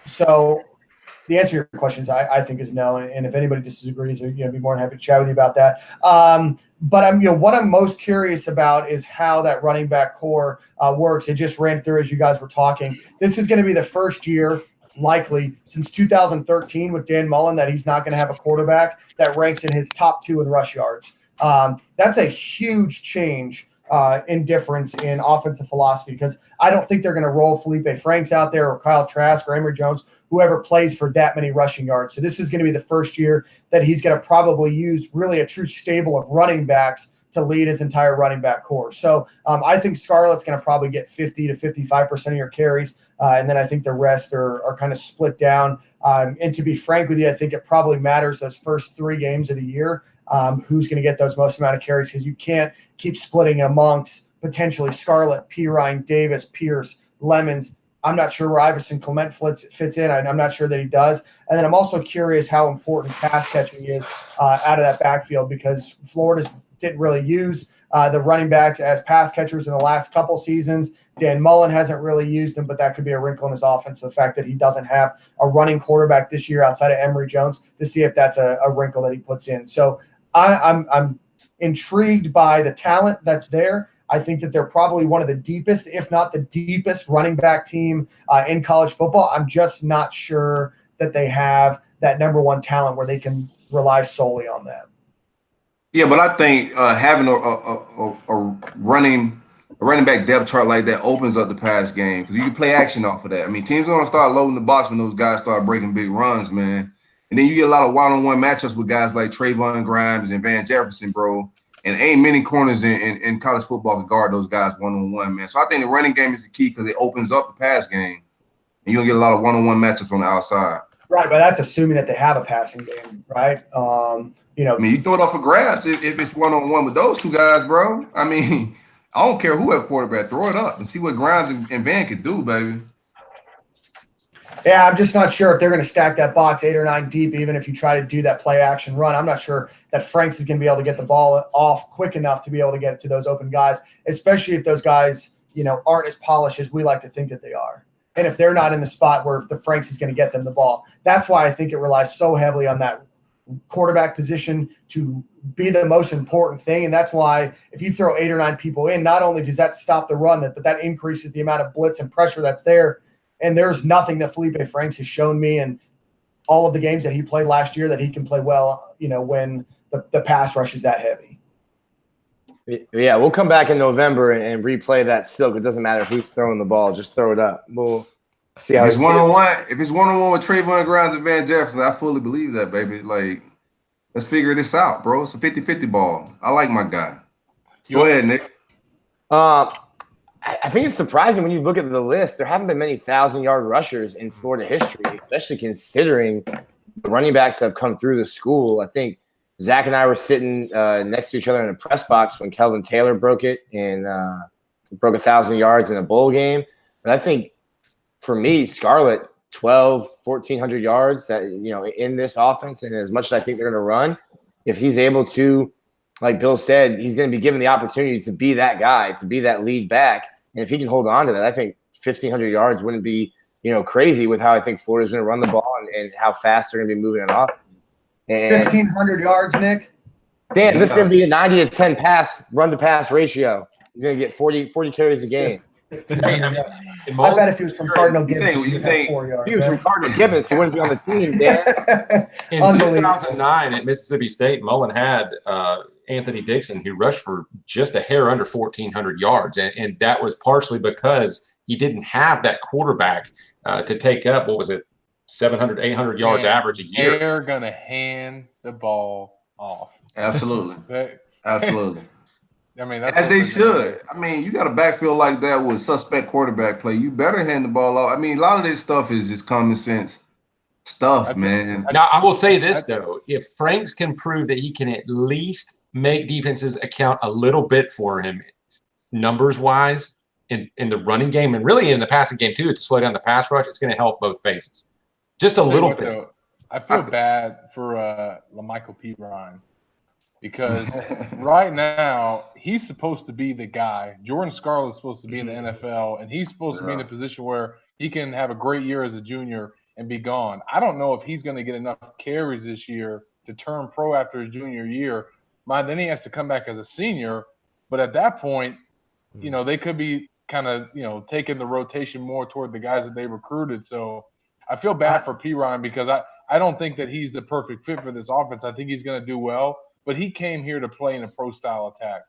So the answer to your questions, I think, is no. And if anybody disagrees, I'd be more than happy to chat with you about that. But what I'm most curious about is how that running back core works. It just ran through as you guys were talking. This is going to be the first year, likely, since 2013 with Dan Mullen that he's not going to have a quarterback that ranks in his top 2 in rush yards. That's a huge change in difference in offensive philosophy, because I don't think they're going to roll Felipe Franks out there or Kyle Trask or Emory Jones, whoever plays for that many rushing yards. So this is going to be the first year that he's going to probably use really a true stable of running backs to lead his entire running back core. So I think Scarlett's going to probably get 50 to 55% of your carries, and then I think the rest are kind of split down. And to be frank with you, I think it probably matters those first 3 games of the year, who's going to get those most amount of carries, because you can't keep splitting amongst potentially Scarlett, Pirine, Davis, Pierce, Lemons. I'm not sure where Iverson Clement fits in. I'm not sure that he does. And then I'm also curious how important pass catching is out of that backfield, because Florida didn't really use the running backs as pass catchers in the last couple seasons. Dan Mullen hasn't really used them, but that could be a wrinkle in his offense. The fact that he doesn't have a running quarterback this year outside of Emory Jones, to see if that's a wrinkle that he puts in. So I'm intrigued by the talent that's there. I think that they're probably one of the deepest, if not the deepest, running back team in college football. I'm just not sure that they have that number one talent where they can rely solely on that. Yeah, but I think having a running back depth chart like that opens up the pass game, because you can play action off of that. I mean, teams are going to start loading the box when those guys start breaking big runs, man. And then you get a lot of one-on-one matchups with guys like Trayvon Grimes and Van Jefferson, bro. And ain't many corners in college football can guard those guys one-on-one, man. So I think the running game is the key, because it opens up the pass game. And you're going to get a lot of one-on-one matchups on the outside. Right, but that's assuming that they have a passing game, right? I mean, you throw it off for grabs if it's one-on-one with those two guys, bro. I mean, I don't care who at quarterback. Throw it up and see what Grimes and Van could do, baby. Yeah, I'm just not sure if they're going to stack that box 8 or 9 deep, even if you try to do that play action run. I'm not sure that Franks is going to be able to get the ball off quick enough to be able to get it to those open guys, especially if those guys, aren't as polished as we like to think that they are. And if they're not in the spot where the Franks is going to get them the ball. That's why I think it relies so heavily on that quarterback position to be the most important thing. And that's why if you throw 8 or 9 people in, not only does that stop the run, but that increases the amount of blitz and pressure that's there. And there's nothing that Felipe Franks has shown me in all of the games that he played last year that he can play well, when the pass rush is that heavy. Yeah, we'll come back in November and replay that Silkk. It doesn't matter who's throwing the ball. Just throw it up. We'll see how it's one-on-one. If it's one-on-one with Trayvon Grimes and Van Jefferson, I fully believe that, baby. Like, let's figure this out, bro. It's a 50-50 ball. I like my guy. Go ahead, Nick. I think it's surprising when you look at the list. There haven't been many 1,000-yard rushers in Florida history, especially considering the running backs that have come through the school. I think Zach and I were sitting next to each other in a press box when Kelvin Taylor broke it and broke 1,000 yards in a bowl game. But I think for me, Scarlett, 1,400 yards that, in this offense, and as much as I think they're going to run, if he's able to, like Bill said, he's going to be given the opportunity to be that guy, to be that lead back. And if he can hold on to that, I think 1,500 yards wouldn't be, crazy with how I think Florida's going to run the ball and how fast they're going to be moving it off. 1,500 yards, Nick. Dan, this is going to be a 90 to 10 run to pass ratio. He's going to get 40 carries a game. I bet if he was from Cardinal Gibbons, you think 4 yards. If he was from Cardinal Gibbons, he wouldn't be on the team, Dan. In 2009 at Mississippi State, Mullen had Anthony Dixon, who rushed for just a hair under 1,400 yards. And that was partially because he didn't have that quarterback to take up, 700, 800 yards average a year. They're going to hand the ball off. Absolutely. Absolutely. I mean, as they should. I mean, you got a backfield like that with suspect quarterback play. You better hand the ball off. I mean, a lot of this stuff is just common sense stuff, man. Now, I will say this, though. If Franks can prove that he can at least make defenses account a little bit for him, numbers-wise, in the running game, and really in the passing game, too, to slow down the pass rush, it's going to help both phases. Just a little bit. Though, I feel bad for LaMichael P. Ryan. Because right now, he's supposed to be the guy. Jordan Scarlett's supposed to be in the NFL, and he's supposed to be in a position where he can have a great year as a junior and be gone. I don't know if he's going to get enough carries this year to turn pro after his junior year. Then he has to come back as a senior. But at that point, they could be kind of, taking the rotation more toward the guys that they recruited. So I feel bad for P. Ryan because I don't think that he's the perfect fit for this offense. I think he's going to do well. But he came here to play in a pro-style attack.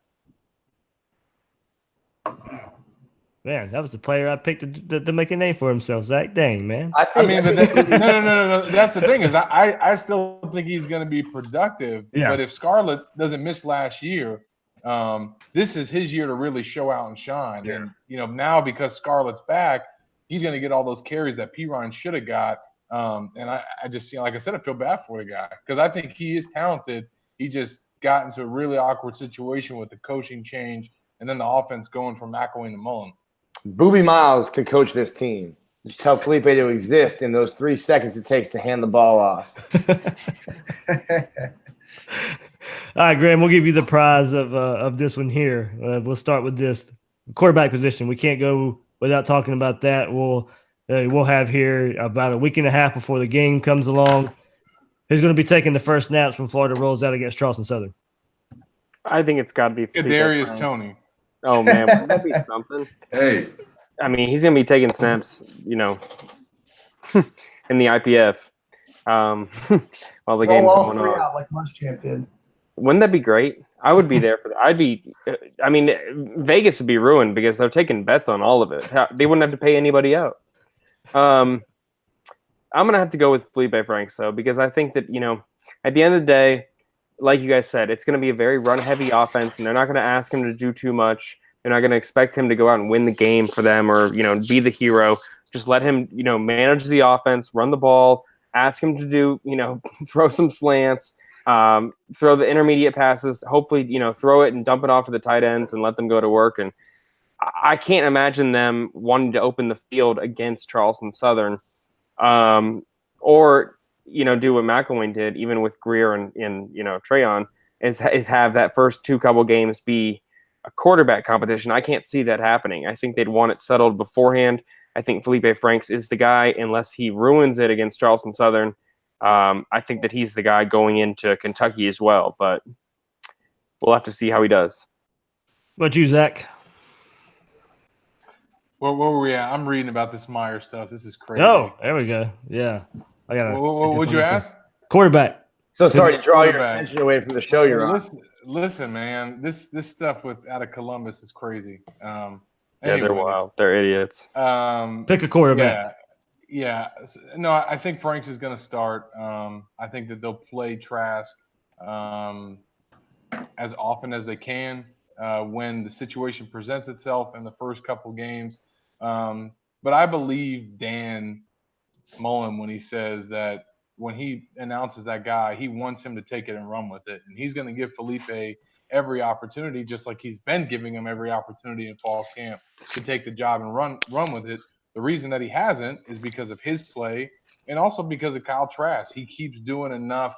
Man, that was the player I picked to make a name for himself, Zach. Dang, man. No. That's the thing is I still think he's going to be productive. Yeah. But if Scarlett doesn't miss last year, This is his year to really show out and shine. Yeah. And, now because Scarlett's back, he's going to get all those carries that Perine should have got. And I just, like I said, I feel bad for the guy because I think he is talented. He just got into a really awkward situation with the coaching change and then the offense going from Mccoy to Mullen. Boobie Miles could coach this team. You tell Felipe to exist in those 3 seconds it takes to hand the ball off. All right, Graham, we'll give you the prize of this one here. We'll start with this quarterback position. We can't go without talking about that. We'll have here about a week and a half before the game comes along. Who's going to be taking the first snaps when Florida rolls out against Charleston Southern? I think it's got to be Kadarius Toney. Oh man, wouldn't that be something? Hey, I mean, he's going to be taking snaps, in the IPF while the game's all going three on. out like Muschamp did. Wouldn't that be great? I would be there for that. Vegas would be ruined because they're taking bets on all of it. They wouldn't have to pay anybody out. I'm going to have to go with Felipe Franks, though, because I think that, at the end of the day, like you guys said, it's going to be a very run-heavy offense, and they're not going to ask him to do too much. They're not going to expect him to go out and win the game for them or, be the hero. Just let him, manage the offense, run the ball, ask him to do, throw some slants, throw the intermediate passes, hopefully, throw it and dump it off to the tight ends and let them go to work. And I can't imagine them wanting to open the field against Charleston Southern or, do what McElwain did, even with Greer and Trayon, is have that first couple games be a quarterback competition. I can't see that happening. I think they'd want it settled beforehand. I think Felipe Franks is the guy, unless he ruins it against Charleston Southern. I think that he's the guy going into Kentucky as well, but we'll have to see how he does. What about you, Zach? Where were we at? I'm reading about this Meyer stuff. This is crazy. Oh, there we go. Yeah. I got what would you ask? Quarterback. So sorry to draw your attention away from the show you're on. Listen, man. This stuff out of Columbus is crazy. They're wild. They're idiots. Pick a quarterback. Yeah. No, I think Franks is going to start. I think that they'll play Trask as often as they can when the situation presents itself in the first couple games. But I believe Dan Mullen when he says that when he announces that guy, he wants him to take it and run with it. And he's going to give Felipe every opportunity, just like he's been giving him every opportunity in fall camp to take the job and run with it. The reason that he hasn't is because of his play and also because of Kyle Trask. He keeps doing enough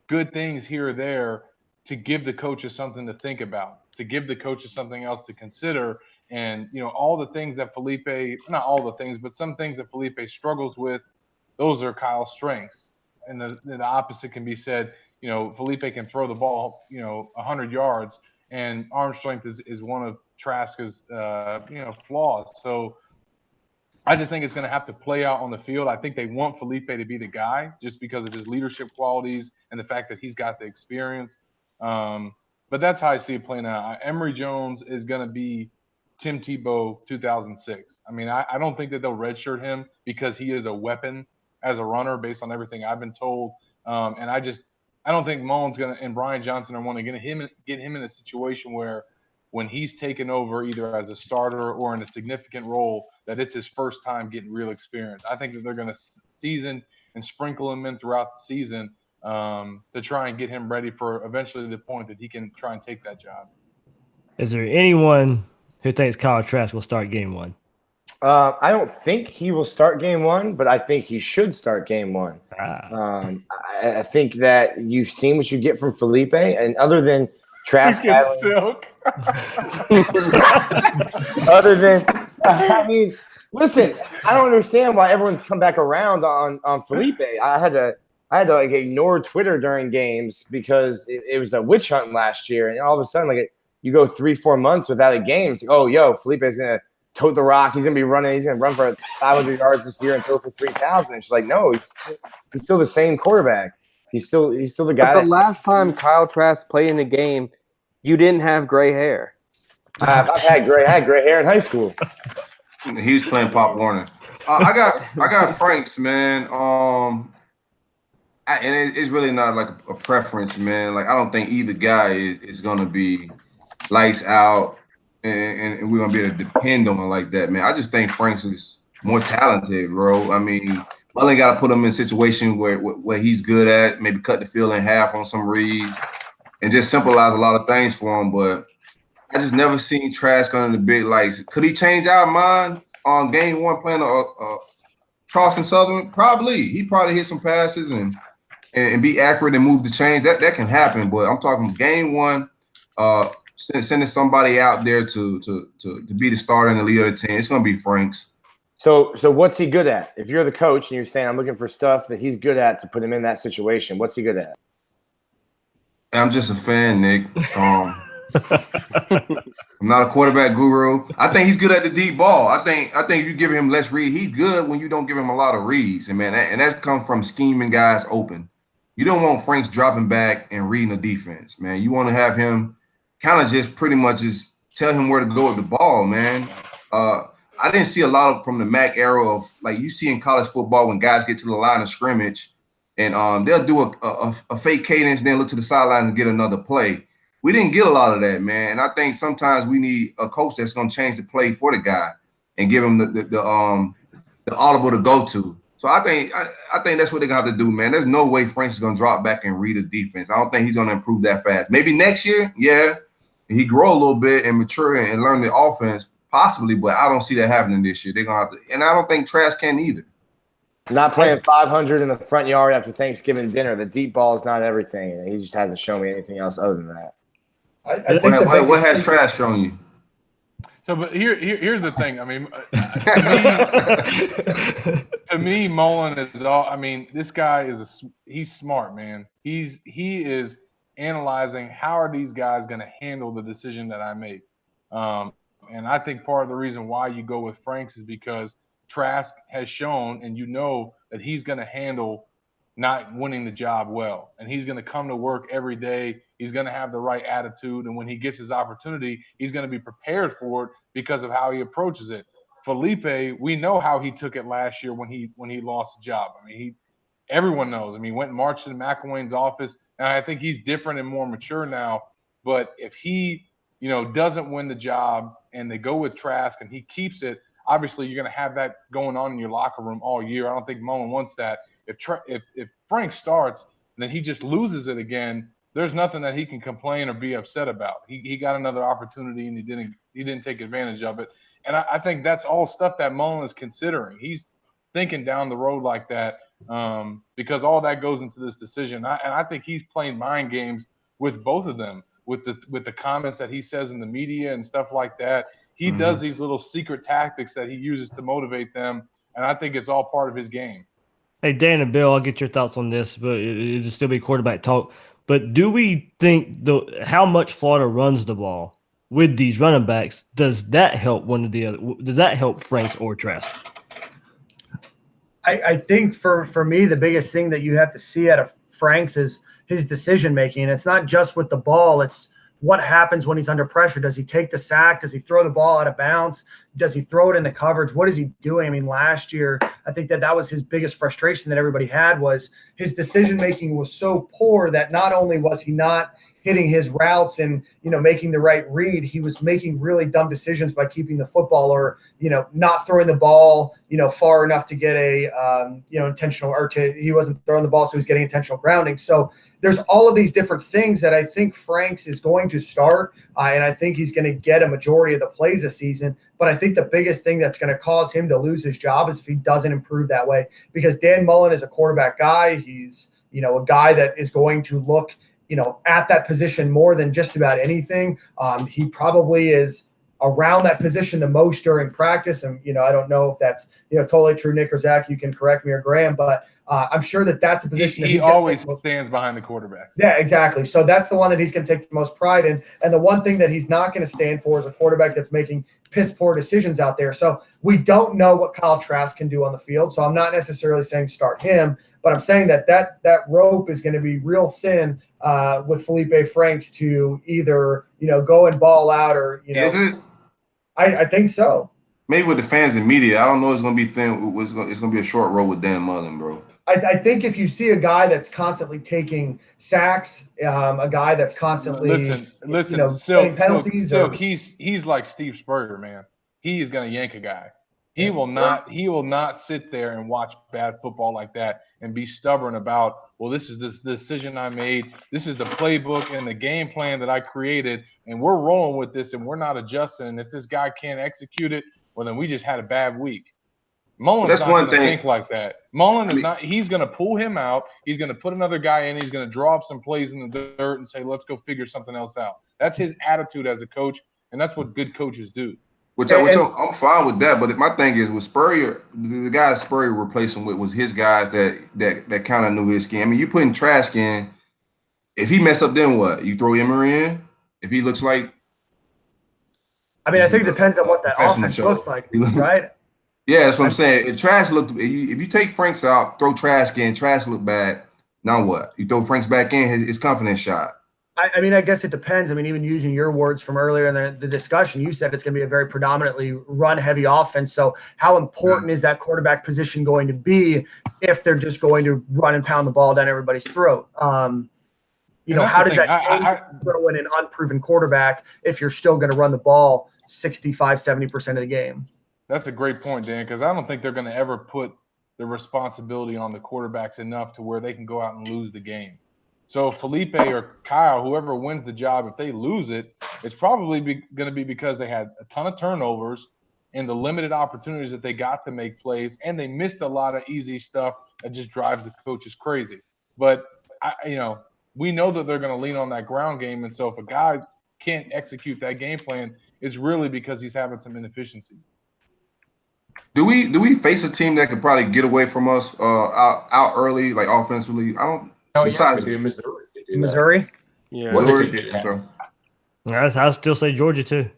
good things here or there to give the coaches something to think about, to give the coaches something else to consider. And, all the things that Felipe, not all the things, but some things that Felipe struggles with, those are Kyle's strengths. And the opposite can be said, Felipe can throw the ball, 100 yards, and arm strength is one of Trask's, flaws. So I just think it's going to have to play out on the field. I think they want Felipe to be the guy just because of his leadership qualities and the fact that he's got the experience. But that's how I see it playing out. Emory Jones is going to be Tim Tebow 2006. I mean, I don't think that they'll redshirt him because he is a weapon as a runner based on everything I've been told. And I don't think Mullen's and Brian Johnson are wanting to get him in a situation where when he's taken over either as a starter or in a significant role, that it's his first time getting real experience. I think that they're going to season and sprinkle him in throughout the season to try and get him ready for eventually the point that he can try and take that job. Is there anyone who thinks Kyle Trask will start game one? I don't think he will start game one, but I think he should start game one. I think that you've seen what you get from Felipe, and other than Trask, Silkk. other than listen, I don't understand why everyone's come back around on Felipe. I had to like ignore Twitter during games because it was a witch hunt last year, and all of a sudden, you go 3-4 months without a game. It's like, Felipe's gonna tote the rock. He's gonna be running. He's gonna run for 500 yards this year and throw for 3,000. It's like, no, he's still the same quarterback. He's still the guy. But the last time Kyle Trask played in a game, you didn't have gray hair. I had gray hair in high school. He was playing Pop Warner. I got Franks, man. And it's really not like a preference, man. Like, I don't think either guy is going to be lights out, and we're gonna be able to depend on him like that, man. I just think Franks is more talented, bro. I mean, Mullen got to put him in a situation where he's good at, maybe cut the field in half on some reads, and just simplify a lot of things for him. But I just never seen Trask under the big lights. Could he change our mind on game one playing Charleston Southern? Probably. He probably hit some passes and be accurate and move the chains. That can happen. But I'm talking game one, sending somebody out there to be the starter and the leader of the team. It's gonna be Franks. So what's he good at? If you're the coach and you're saying I'm looking for stuff that he's good at to put him in that situation, what's he good at? I'm just a fan, Nick. I'm not a quarterback guru. I think he's good at the deep ball. I think if you give him less read, he's good when you don't give him a lot of reads. And man, that comes from scheming guys open. You don't want Franks dropping back and reading the defense, man. You want to have him kind of just pretty much just tell him where to go with the ball, man. I didn't see a lot from the MAC era of like you see in college football when guys get to the line of scrimmage and they'll do a fake cadence, then look to the sideline and get another play. We didn't get a lot of that, man. And I think sometimes we need a coach that's going to change the play for the guy and give him the audible to go to. So I think that's what they're going to have to do, man. There's no way Franks is going to drop back and read his defense. I don't think he's going to improve that fast. Maybe next year, yeah, he grow a little bit and mature and learn the offense, possibly, but I don't see that happening this year. They're going to have to, and I don't think Trask can either. Not playing 500 in the front yard after Thanksgiving dinner. The deep ball is not everything. He just hasn't shown me anything else other than that. I think what has Trask shown you? So, but here's the thing. I mean, to me, Mullen is all. I mean, this guy he's smart, man. He is analyzing how are these guys going to handle the decision that I make. And I think part of the reason why you go with Franks is because Trask has shown, and you know that he's going to handle not winning the job well, and he's going to come to work every day. He's going to have the right attitude, and when he gets his opportunity, he's going to be prepared for it because of how he approaches it. Felipe, we know how he took it last year when he lost the job. I mean, everyone knows. I mean, he went and marched in McElwain's office, and I think he's different and more mature now. But if he, doesn't win the job and they go with Trask and he keeps it, obviously you're going to have that going on in your locker room all year. I don't think Mullen wants that. If Frank starts and then he just loses it again, there's nothing that he can complain or be upset about. He got another opportunity and he didn't take advantage of it. And I think that's all stuff that Mullen is considering. He's thinking down the road like that because all that goes into this decision. And I think he's playing mind games with both of them, with the comments that he says in the media and stuff like that. He does these little secret tactics that he uses to motivate them, and I think it's all part of his game. Hey, Dan and Bill, I'll get your thoughts on this, but it'll still be quarterback talk. But do we think how much Florida runs the ball with these running backs, does that help one of the other? Does that help Franks or Trask? I think for me, the biggest thing that you have to see out of Franks is his decision-making. And it's not just with the ball. It's what happens when he's under pressure. Does he take the sack? Does he throw the ball out of bounds? Does he throw it into coverage? What is he doing? I mean, last year, I think that was his biggest frustration that everybody had was his decision-making was so poor that not only was he not hitting his routes and, making the right read, he was making really dumb decisions by keeping the football or, not throwing the ball, far enough to get a, intentional he wasn't throwing the ball, so he was getting intentional grounding. So there's all of these different things that I think Franks is going to start, and I think he's going to get a majority of the plays this season. But I think the biggest thing that's going to cause him to lose his job is if he doesn't improve that way, because Dan Mullen is a quarterback guy. He's, a guy that is going to look, at that position more than just about anything. He probably is around that position the most during practice. And, I don't know if that's, totally true, Nick or Zach, you can correct me, or Graham, but I'm sure that's a position that he always stands behind the quarterback. Yeah, exactly. So that's the one that he's going to take the most pride in. And the one thing that he's not going to stand for is a quarterback that's making piss poor decisions out there. So we don't know what Kyle Trask can do on the field. So I'm not necessarily saying start him, but I'm saying that rope is going to be real thin with Felipe Franks to either, go and ball out or, Is it? I think so. Maybe with the fans and media, I don't know. It's gonna be thin. It's gonna be a short road with Dan Mullen, bro. I think if you see a guy that's constantly taking sacks, a guy that's constantly Listen, getting penalties, Silkk, he's like Steve Spurrier, man. He's gonna yank a guy. He will not sit there and watch bad football like that and be stubborn about, well, this is the decision I made. This is the playbook and the game plan that I created, and we're rolling with this and we're not adjusting. And if this guy can't execute it, well, then we just had a bad week. Mullen's not going to think like that. Mullen is not. He's going to pull him out. He's going to put another guy in. He's going to draw up some plays in the dirt and say, let's go figure something else out. That's his attitude as a coach, and that's what good coaches do. I'm fine with that, but my thing is with Spurrier, the guys Spurrier replaced him with was his guys that kind of knew his game. I mean, you put in trash can. If he mess up, then what? You throw Emory in. If he looks like, I mean, I think it depends on what that offense looks like, right? Yeah, that's what I'm saying. If trash looked, if you take Franks out, throw trash can, trash look bad. Now what? You throw Franks back in, his confidence shot. I mean, I guess it depends. I mean, even using your words from earlier in the discussion, you said it's going to be a very predominantly run-heavy offense. So how important is that quarterback position going to be if they're just going to run and pound the ball down everybody's throat? How does that throw in an unproven quarterback if you're still going to run the ball 65, 70% of the game? That's a great point, Dan, because I don't think they're going to ever put the responsibility on the quarterbacks enough to where they can go out and lose the game. So Felipe or Kyle, whoever wins the job, if they lose it, it's probably going to be because they had a ton of turnovers and the limited opportunities that they got to make plays, and they missed a lot of easy stuff that just drives the coaches crazy. But, we know that they're going to lean on that ground game, and so if a guy can't execute that game plan, it's really because he's having some inefficiencies. Do we face a team that could probably get away from us out early, like offensively? I don't. Oh, besides yes, we do. Missouri. Missouri? Yeah. Missouri? I'll still say Georgia too.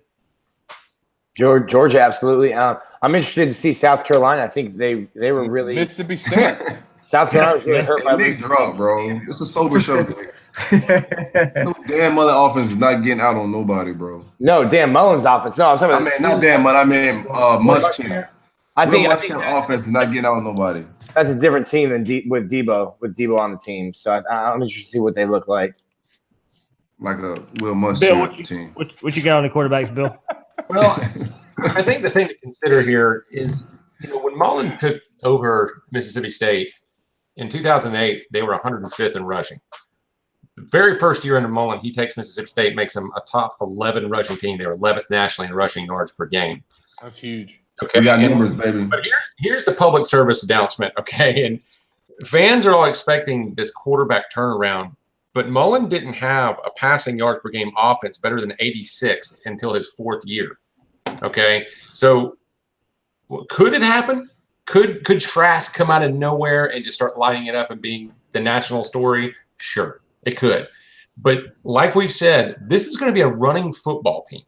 Georgia, absolutely. I'm interested to see South Carolina. I think they were really Mississippi State. South Carolina was really hurt by Nick drunk, bro. It's a sober show. No damn mother offense is not getting out on nobody, bro. No, Dan Mullen's offense. No, I'm talking about. Not Dan, but I mean Muschamp. I think offense is not getting out on nobody. That's a different team than with Debo on the team. So I'm interested to see what they look like. Like a Will Muschamp team. What you got on the quarterbacks, Bill? Well, I think the thing to consider here is, when Mullen took over Mississippi State in 2008, they were 105th in rushing. The very first year under Mullen, he takes Mississippi State, makes them a top 11 rushing team. They were 11th nationally in rushing yards per game. That's huge. Okay, we got numbers, baby. But here's the public service announcement, okay? And fans are all expecting this quarterback turnaround, but Mullen didn't have a passing yards per game offense better than 86 until his fourth year, okay? So could it happen? Could Trask come out of nowhere and just start lighting it up and being the national story? Sure, it could. But like we've said, this is going to be a running football team.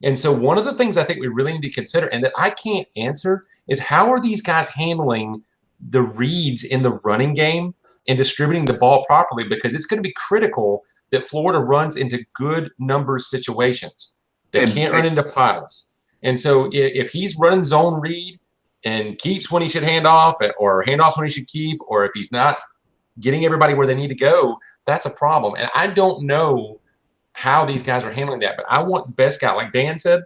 And so one of the things I think we really need to consider, and that I can't answer, is how are these guys handling the reads in the running game and distributing the ball properly, because it's going to be critical that Florida runs into good numbers situations. They can't run into piles. And so if he's running zone read and keeps when he should hand off, or handoffs when he should keep, or if he's not getting everybody where they need to go, that's a problem. And I don't know how these guys are handling that, but I want best guy, like Dan said,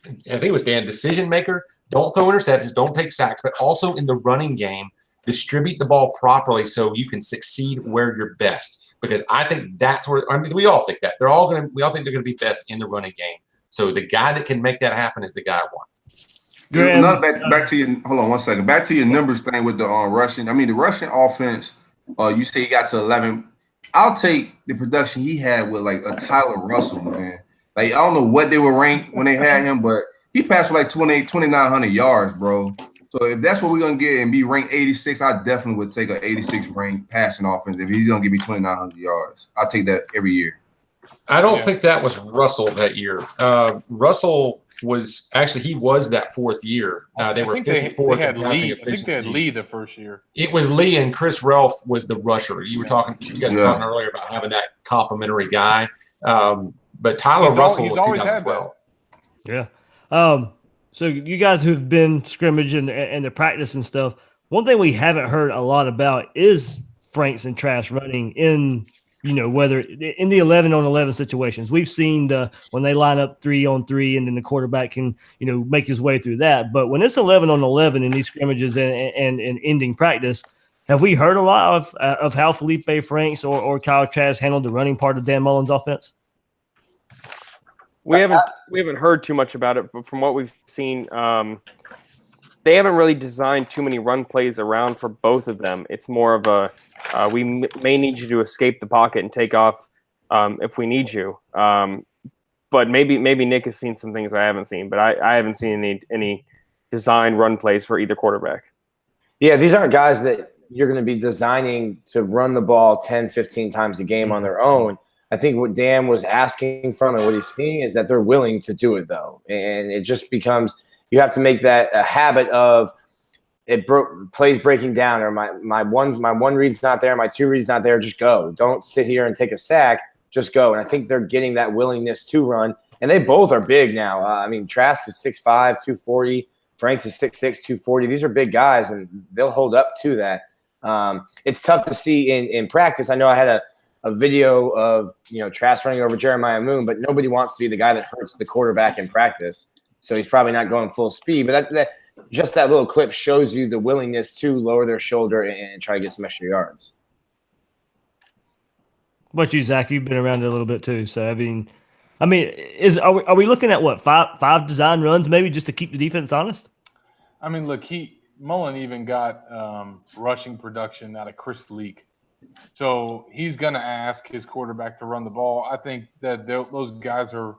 I think it was Dan, decision maker, don't throw interceptions, don't take sacks, but also in the running game, distribute the ball properly so you can succeed where you're best. Because I think that's where, we all think that. We all think they're going to be best in the running game. So the guy that can make that happen is the guy I want. Back to your, hold on one second. Back to your numbers thing with the rushing. I mean, the rushing offense, you say he got to 11. I'll take the production he had with like a Tyler Russell, man. Like, I don't know what they were ranked when they had him, but he passed for like 2,900 yards, bro. So if that's what we're going to get and be ranked 86, I definitely would take an 86 ranked passing offense. If he's going to give me 2,900 yards, I'll take that every year. I don't think that was Russell that year. Russell was actually, he was that fourth year. They were 54th in passing efficiency. I think they had Lee the first year. It was Lee, and Chris Ralph was the rusher. You guys were talking earlier about having that complimentary guy. But Tyler Russell was 2012. Yeah. So you guys who've been scrimmaging and the practice and stuff, One thing we haven't heard a lot about is Franks and Trask running in, whether in the 11-on-11 situations. We've seen when they line up 3-on-3 and then the quarterback can, make his way through that. But when it's 11-on-11 in these scrimmages and ending practice, have we heard a lot of how Felipe Franks or Kyle Trask handled the running part of Dan Mullen's offense? We haven't heard too much about it, but from what we've seen, they haven't really designed too many run plays around for both of them. It's more of a we may need you to escape the pocket and take off if we need you. But maybe Nick has seen some things I haven't seen, but I haven't seen any design run plays for either quarterback. Yeah, these aren't guys that you're going to be designing to run the ball 10, 15 times a game on their own. I think what Dan was asking from and what he's seeing is that they're willing to do it, though. And it just becomes you have to make that a habit of plays breaking down, or my one read's not there, my two read's not there, just go. Don't sit here and take a sack, just go. And I think they're getting that willingness to run. And they both are big now. Trask is 6'5", 240. Franks is 6'6", 240. These are big guys, and they'll hold up to that. It's tough to see in practice. I know I had a video of Trask running over Jeremiah Moon, but nobody wants to be the guy that hurts the quarterback in practice. So he's probably not going full speed. But just that little clip shows you the willingness to lower their shoulder and try to get some extra yards. What about you, Zach? You've been around it a little bit too. So are we looking at what five design runs maybe just to keep the defense honest? I mean, look, Mullen even got rushing production out of Chris Leak. So he's going to ask his quarterback to run the ball. I think that those guys are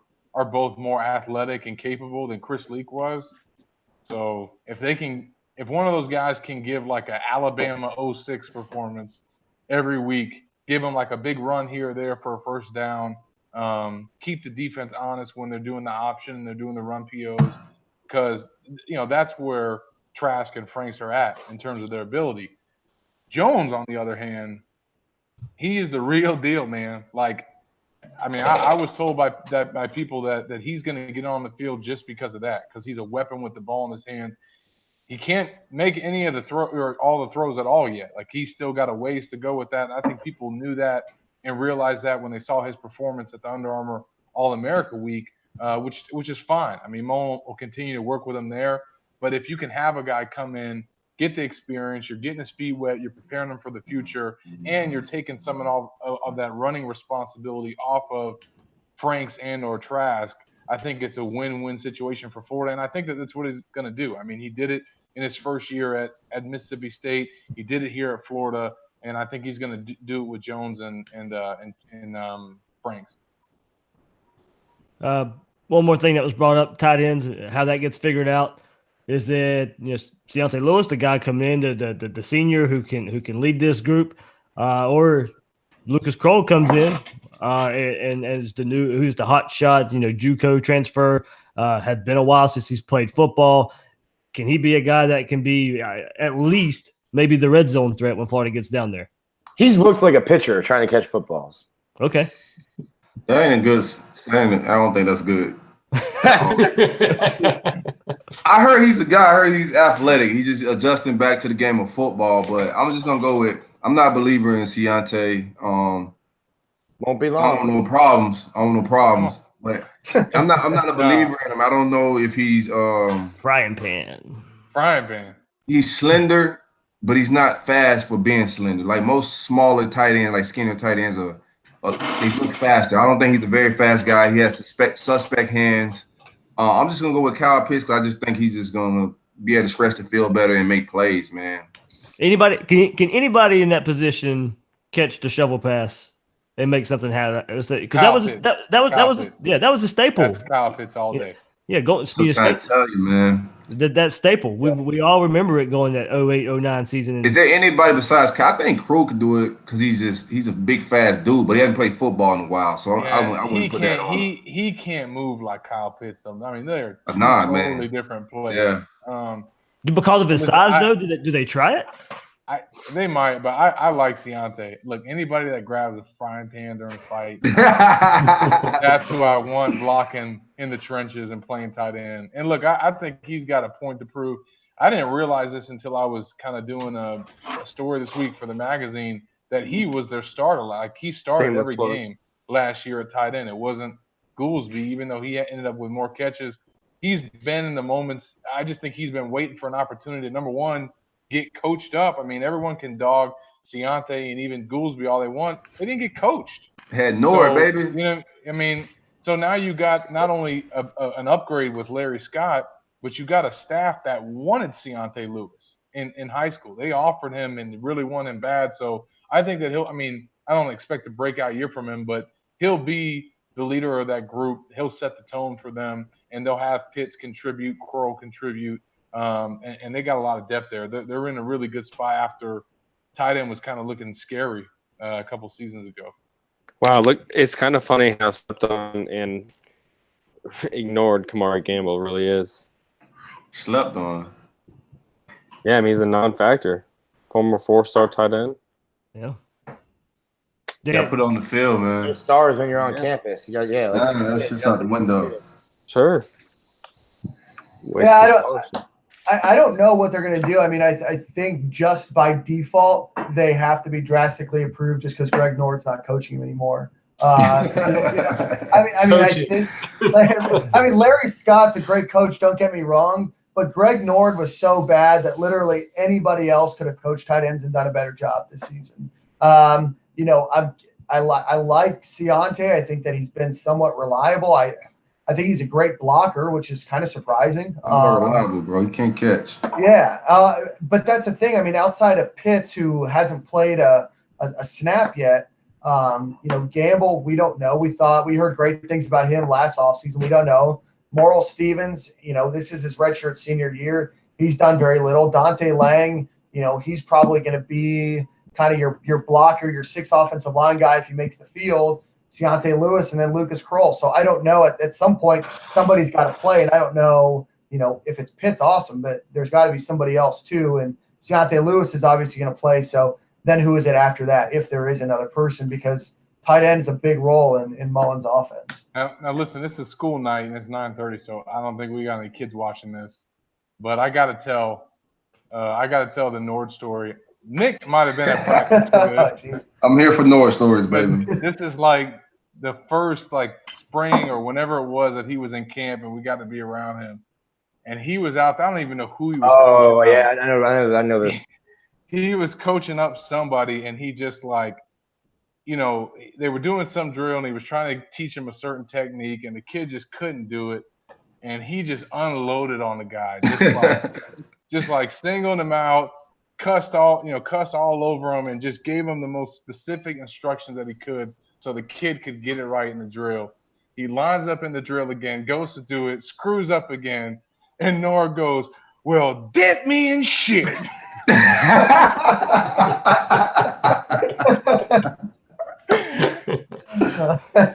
both more athletic and capable than Chris Leak was. So if one of those guys can give like an Alabama 06 performance every week, give them like a big run here or there for a first down, keep the defense honest when they're doing the option and they're doing the run POs, because that's where Trask and Franks are at in terms of their ability. Jones, on the other hand, he is the real deal, man. I was told by people that he's going to get on the field just because of that, because he's a weapon with the ball in his hands. He can't make any of the all the throws at all yet. He's still got a ways to go with that. And I think people knew that and realized that when they saw his performance at the Under Armour All-America Week, which is fine. Mullen will continue to work with him there. But if you can have a guy come in, get the experience, you're getting his feet wet, you're preparing him for the future, and you're taking some of that running responsibility off of Franks and or Trask, I think it's a win-win situation for Florida, and I think that's what he's going to do. He did it in his first year at Mississippi State. He did it here at Florida, and I think he's going to do it with Jones and Franks. One more thing that was brought up, tight ends, how that gets figured out. Is that Deontay Lewis, the guy coming in, the senior who can lead this group, or Lucas Kroll comes in and as who's the hot shot, JUCO transfer, had been a while since he's played football. Can he be a guy that can be at least maybe the red zone threat when Florida gets down there? He's looked like a pitcher trying to catch footballs. Okay, that ain't good. I don't think that's good. I heard he's a guy. I heard he's athletic. He's just adjusting back to the game of football. But I'm just gonna go with. I'm not a believer in Deontay. Won't be long. I don't know problems. But I'm not a believer in him. I don't know if he's frying pan. He's slender, but he's not fast for being slender. Like most smaller tight ends, like skinnier tight ends they look faster. I don't think he's a very fast guy. He has suspect hands. I'm just gonna go with Kyle Pitts because I just think he's just gonna be able to stretch the field better and make plays, man. Can anybody in that position catch the shovel pass and make something happen? Because that was a staple. That's Kyle Pitts all day. Yeah, I'm trying to tell you, man. That staple. We all remember it going that 08-09 season. Is there anybody besides Kyle? I think Crew could do it because he's a big, fast dude, but he hasn't played football in a while, so I wouldn't put that on. He can't move like Kyle Pitts. They're totally different players. Yeah. Because of his size, though, do they try it? They might, but I like Deontay. Look, anybody that grabs a frying pan during a fight, that's who I want blocking in the trenches and playing tight end. And look, I think he's got a point to prove. I didn't realize this until I was kind of doing a story this week for the magazine that he was their starter. Like he started every game last year at tight end. It wasn't Goolsby, even though he ended up with more catches. He's been in the moments. I just think he's been waiting for an opportunity to, number one, get coached up. I mean, everyone can dog Ciante and even Goolsby all they want. They didn't get coached. Had Nord, baby. You know, I mean, so now you got not only an upgrade with Larry Scott, but you got a staff that wanted Ciante Lewis in high school. They offered him and really want him bad. So I think that I don't expect a breakout year from him, but he'll be the leader of that group. He'll set the tone for them, and they'll have Pitts contribute, Corry contribute, and they got a lot of depth there. They're in a really good spot after tight end was kind of looking scary a couple seasons ago. Wow, look, it's kind of funny how slept on and ignored Kamari Gamble really is. Slept on. Yeah, I mean, he's a non-factor. Former 4-star tight end. Yeah. You got to put it on the field, man. You're stars when you're on campus. You got That's just out the window. Sure. I don't know what they're going to do. I mean, I think just by default they have to be drastically improved just because Greg Nord's not coaching him anymore. I mean, Larry Scott's a great coach. Don't get me wrong, but Greg Nord was so bad that literally anybody else could have coached tight ends and done a better job this season. You know, I like Ciante. I think that he's been somewhat reliable. I think he's a great blocker, which is kind of surprising. Reliable, bro. You can't catch. Yeah, but that's the thing. I mean, outside of Pitts, who hasn't played a snap yet, you know, Gamble, we don't know. We heard great things about him last offseason. We don't know. Morrill Stevens, you know, this is his redshirt senior year. He's done very little. Dante Lang, you know, he's probably going to be kind of your blocker, your 6th offensive line guy if he makes the field. Ciante Lewis and then Lucas Kroll. So I don't know. At some point, somebody's got to play, and I don't know, you know, if it's Pitt's awesome, but there's got to be somebody else too. And Ciante Lewis is obviously going to play. So then who is it after that, if there is another person? Because tight end is a big role in Mullen's offense. Now listen, this is school night and it's 9:30, so I don't think we got any kids watching this. But I got to tell the Nord story. Nick might have been at practice for this. I'm here for Nord stories, baby. This is like the first spring or whenever it was that he was in camp and we got to be around him. And he was out. I don't even know who he was coaching. Oh, yeah, I know this. He was coaching up somebody, and he just you know, they were doing some drill, and he was trying to teach him a certain technique, and the kid just couldn't do it. And he just unloaded on the guy, just singled him out, cussed all over him, and just gave him the most specific instructions that he could so the kid could get it right in the drill. He lines up in the drill again, goes to do it, screws up again, and Nord goes, "Well, dip me in shit."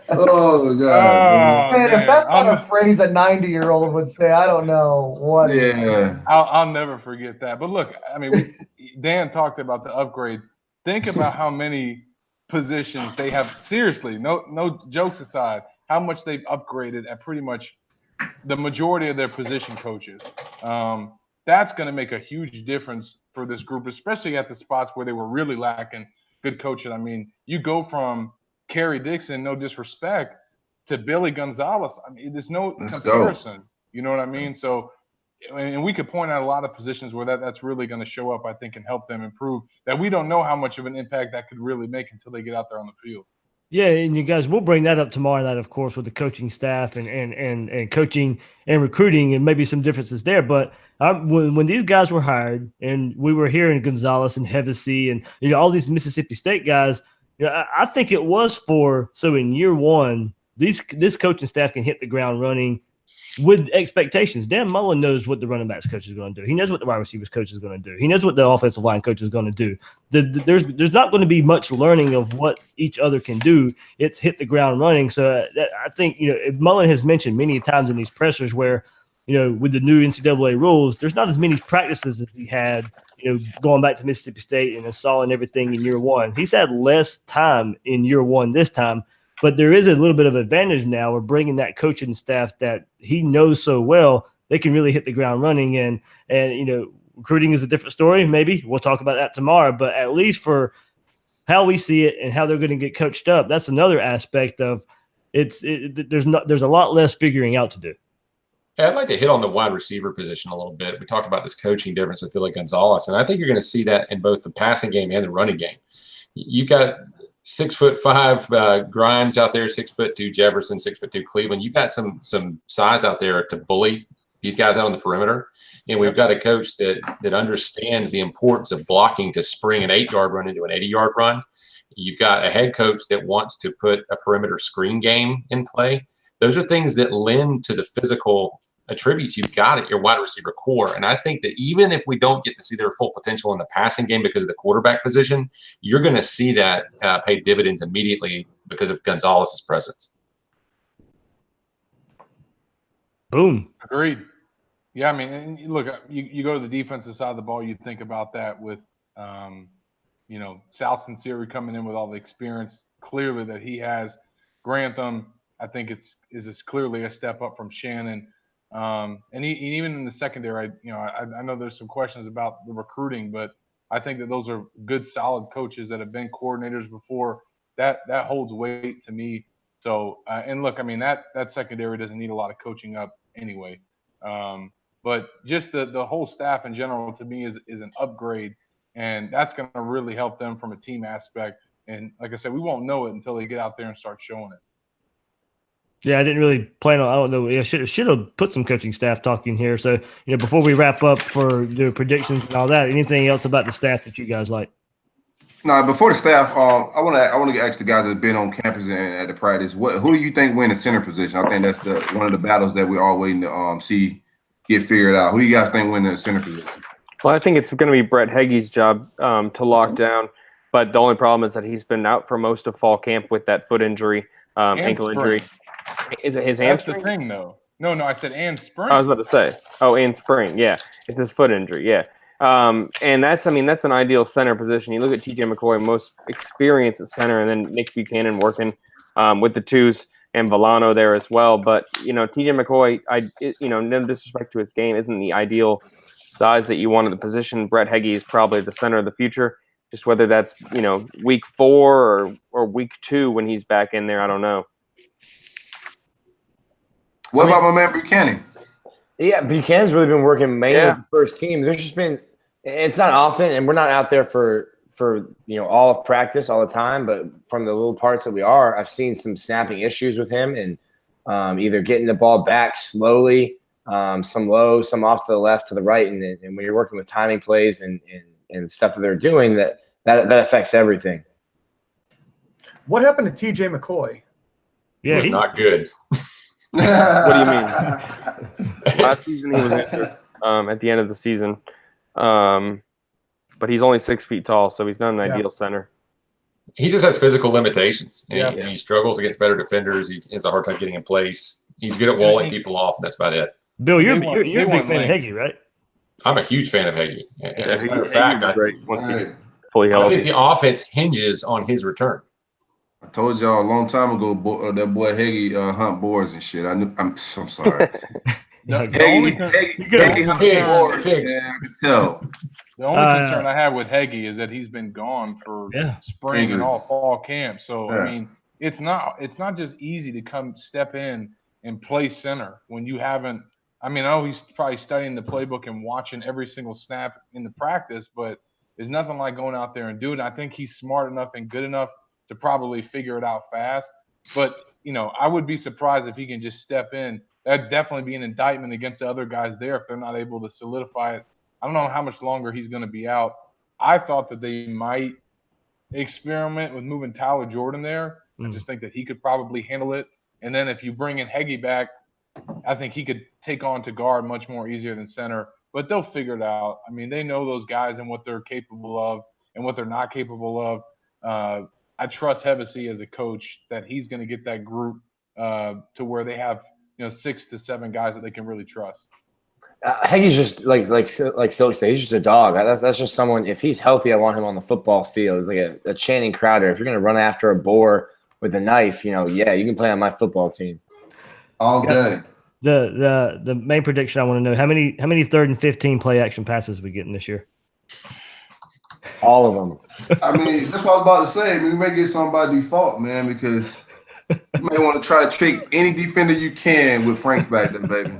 Oh God! Man, if that's not a phrase a 90-year-old would say, I don't know what. Yeah, I'll never forget that. But look, I mean, Dan talked about the upgrade. Think about how many positions they have. Seriously, no jokes aside, how much they've upgraded at pretty much the majority of their position coaches. That's going to make a huge difference for this group, especially at the spots where they were really lacking good coaching. I mean, you go from Kerry Dixon, no disrespect, to Billy Gonzalez. I mean, there's no comparison. You know what I mean? So, and we could point out a lot of positions where that's really going to show up, I think, and help them improve. That we don't know how much of an impact that could really make until they get out there on the field. Yeah, and you guys, we'll bring that up tomorrow night, of course, with the coaching staff and coaching and recruiting, and maybe some differences there. But when these guys were hired, and we were hearing Gonzalez and Hevesy and all these Mississippi State guys, I think it was so in year one, this coaching staff can hit the ground running with expectations. Dan Mullen knows what the running backs coach is going to do. He knows what the wide receivers coach is going to do. He knows what the offensive line coach is going to do. There's not going to be much learning of what each other can do. It's hit the ground running. So I think, Mullen has mentioned many times in these pressers where, with the new NCAA rules, there's not as many practices as he had, going back to Mississippi State and installing everything in year one. He's had less time in year one this time. But there is a little bit of advantage now. We're bringing that coaching staff that he knows so well they can really hit the ground running. And recruiting is a different story. Maybe we'll talk about that tomorrow, but at least for how we see it and how they're going to get coached up, that's another aspect of there's a lot less figuring out to do. Yeah, I'd like to hit on the wide receiver position a little bit. We talked about this coaching difference with Billy Gonzalez, and I think you're going to see that in both the passing game and the running game. You got 6'5" Grimes out there, 6'2" Jefferson, 6'2" Cleveland. You've got some size out there to bully these guys out on the perimeter, and we've got a coach that understands the importance of blocking to spring an 8-yard run into an 80-yard run. You've got a head coach that wants to put a perimeter screen game in play. Those are things that lend to the physical attributes you've got at your wide receiver core. And I think that even if we don't get to see their full potential in the passing game because of the quarterback position, you're going to see that pay dividends immediately because of Gonzalez's presence. Boom. Agreed. Yeah, I mean, and look, you go to the defensive side of the ball, you think about that with, Sal Sinceri coming in with all the experience clearly that he has. Grantham, I think is clearly a step up from Shannon. And even in the secondary, I know there's some questions about the recruiting, but I think that those are good, solid coaches that have been coordinators before. That holds weight to me. So, and look, I mean, that secondary doesn't need a lot of coaching up anyway. But just the whole staff in general to me is an upgrade, and that's going to really help them from a team aspect. And like I said, we won't know it until they get out there and start showing it. Yeah, I didn't really plan on. I don't know. I should have put some coaching staff talking here. So, before we wrap up for the predictions and all that, anything else about the staff that you guys like? No, before the staff, I want to ask the guys that have been on campus and at the practice, who do you think win the center position? I think that's one of the battles that we're all waiting to see get figured out. Who do you guys think win the center position? Well, I think it's going to be Brett Heggie's job to lock down. But the only problem is that he's been out for most of fall camp with that foot injury, ankle injury. Is it his hamstring? That's the thing, though. No, I said and spring. I was about to say. Oh, and spring. Yeah, it's his foot injury. Yeah, and that's an ideal center position. You look at TJ McCoy, most experience at center, and then Nick Buchanan working with the twos and Villano there as well. But TJ McCoy, no disrespect to his game, isn't the ideal size that you want at the position. Brett Heggie is probably the center of the future. Just whether that's week 4 or week 2 when he's back in there, I don't know. What about my man Buchanan? Yeah, Buchanan's really been working mainly with the first team. There's just been – it's not often, and we're not out there for all of practice all the time, but from the little parts that we are, I've seen some snapping issues with him and either getting the ball back slowly, some low, some off to the left, to the right. And when you're working with timing plays and stuff that they're doing, that affects everything. What happened to TJ McCoy? Yeah, he's not good. What do you mean? Last season he was injured at the end of the season, but he's only 6 feet tall, so he's not an ideal center. He just has physical limitations. And he struggles against better defenders. He has a hard time getting in place. He's good at walling people off, and that's about it. Bill, you're a big fan of Heggie, right? I'm a huge fan of Heggie. And as a matter of fact, I think the offense hinges on his return. I told y'all a long time ago, that boy Heggie hunt boars and shit. I'm sorry. Heggie hunt pigs. Yeah, I can tell. The only concern I have with Heggie is that he's been gone for spring and all fall camp. So I mean, it's not just easy to step in and play center when you haven't. I mean, I know he's probably studying the playbook and watching every single snap in the practice, but there's nothing like going out there and doing it. I think he's smart enough and good enough to probably figure it out fast. But, I would be surprised if he can just step in. That'd definitely be an indictment against the other guys there if they're not able to solidify it. I don't know how much longer he's going to be out. I thought that they might experiment with moving Tyler Jordan there. I just think that he could probably handle it. And then if you bring in Heggie back, I think he could take on to guard much more easier than center. But they'll figure it out. I mean, they know those guys and what they're capable of and what they're not capable of. I trust Hevesy as a coach that he's going to get that group to where they have 6 to 7 guys that they can really trust. Heggie's just like Silkk said, he's just a dog. That's just someone. If he's healthy, I want him on the football field. It's like a Channing Crowder. If you're going to run after a boar with a knife, you can play on my football team. All day. The main prediction I want to know, how many 3rd and 15 play action passes we getting this year? All of them. I mean, that's what I was about to say. I mean, we may get some by default, man, because you may want to try to trick any defender you can with Frank's back there, baby.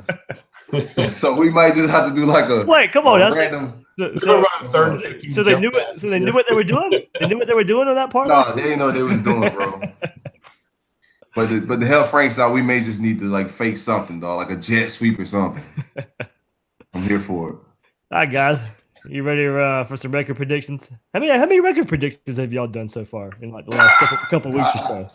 So we might just have to do like a wait. Come on, that's random. So they knew it. So they knew what they were doing. They knew what they were doing on that part. No, they didn't know what they was doing, bro. But the hell Frank's out, we may just need to like fake something, dog, like a jet sweep or something. I'm here for it. All right, guys. You ready for some record predictions? How many record predictions have y'all done so far in like the last couple weeks or so?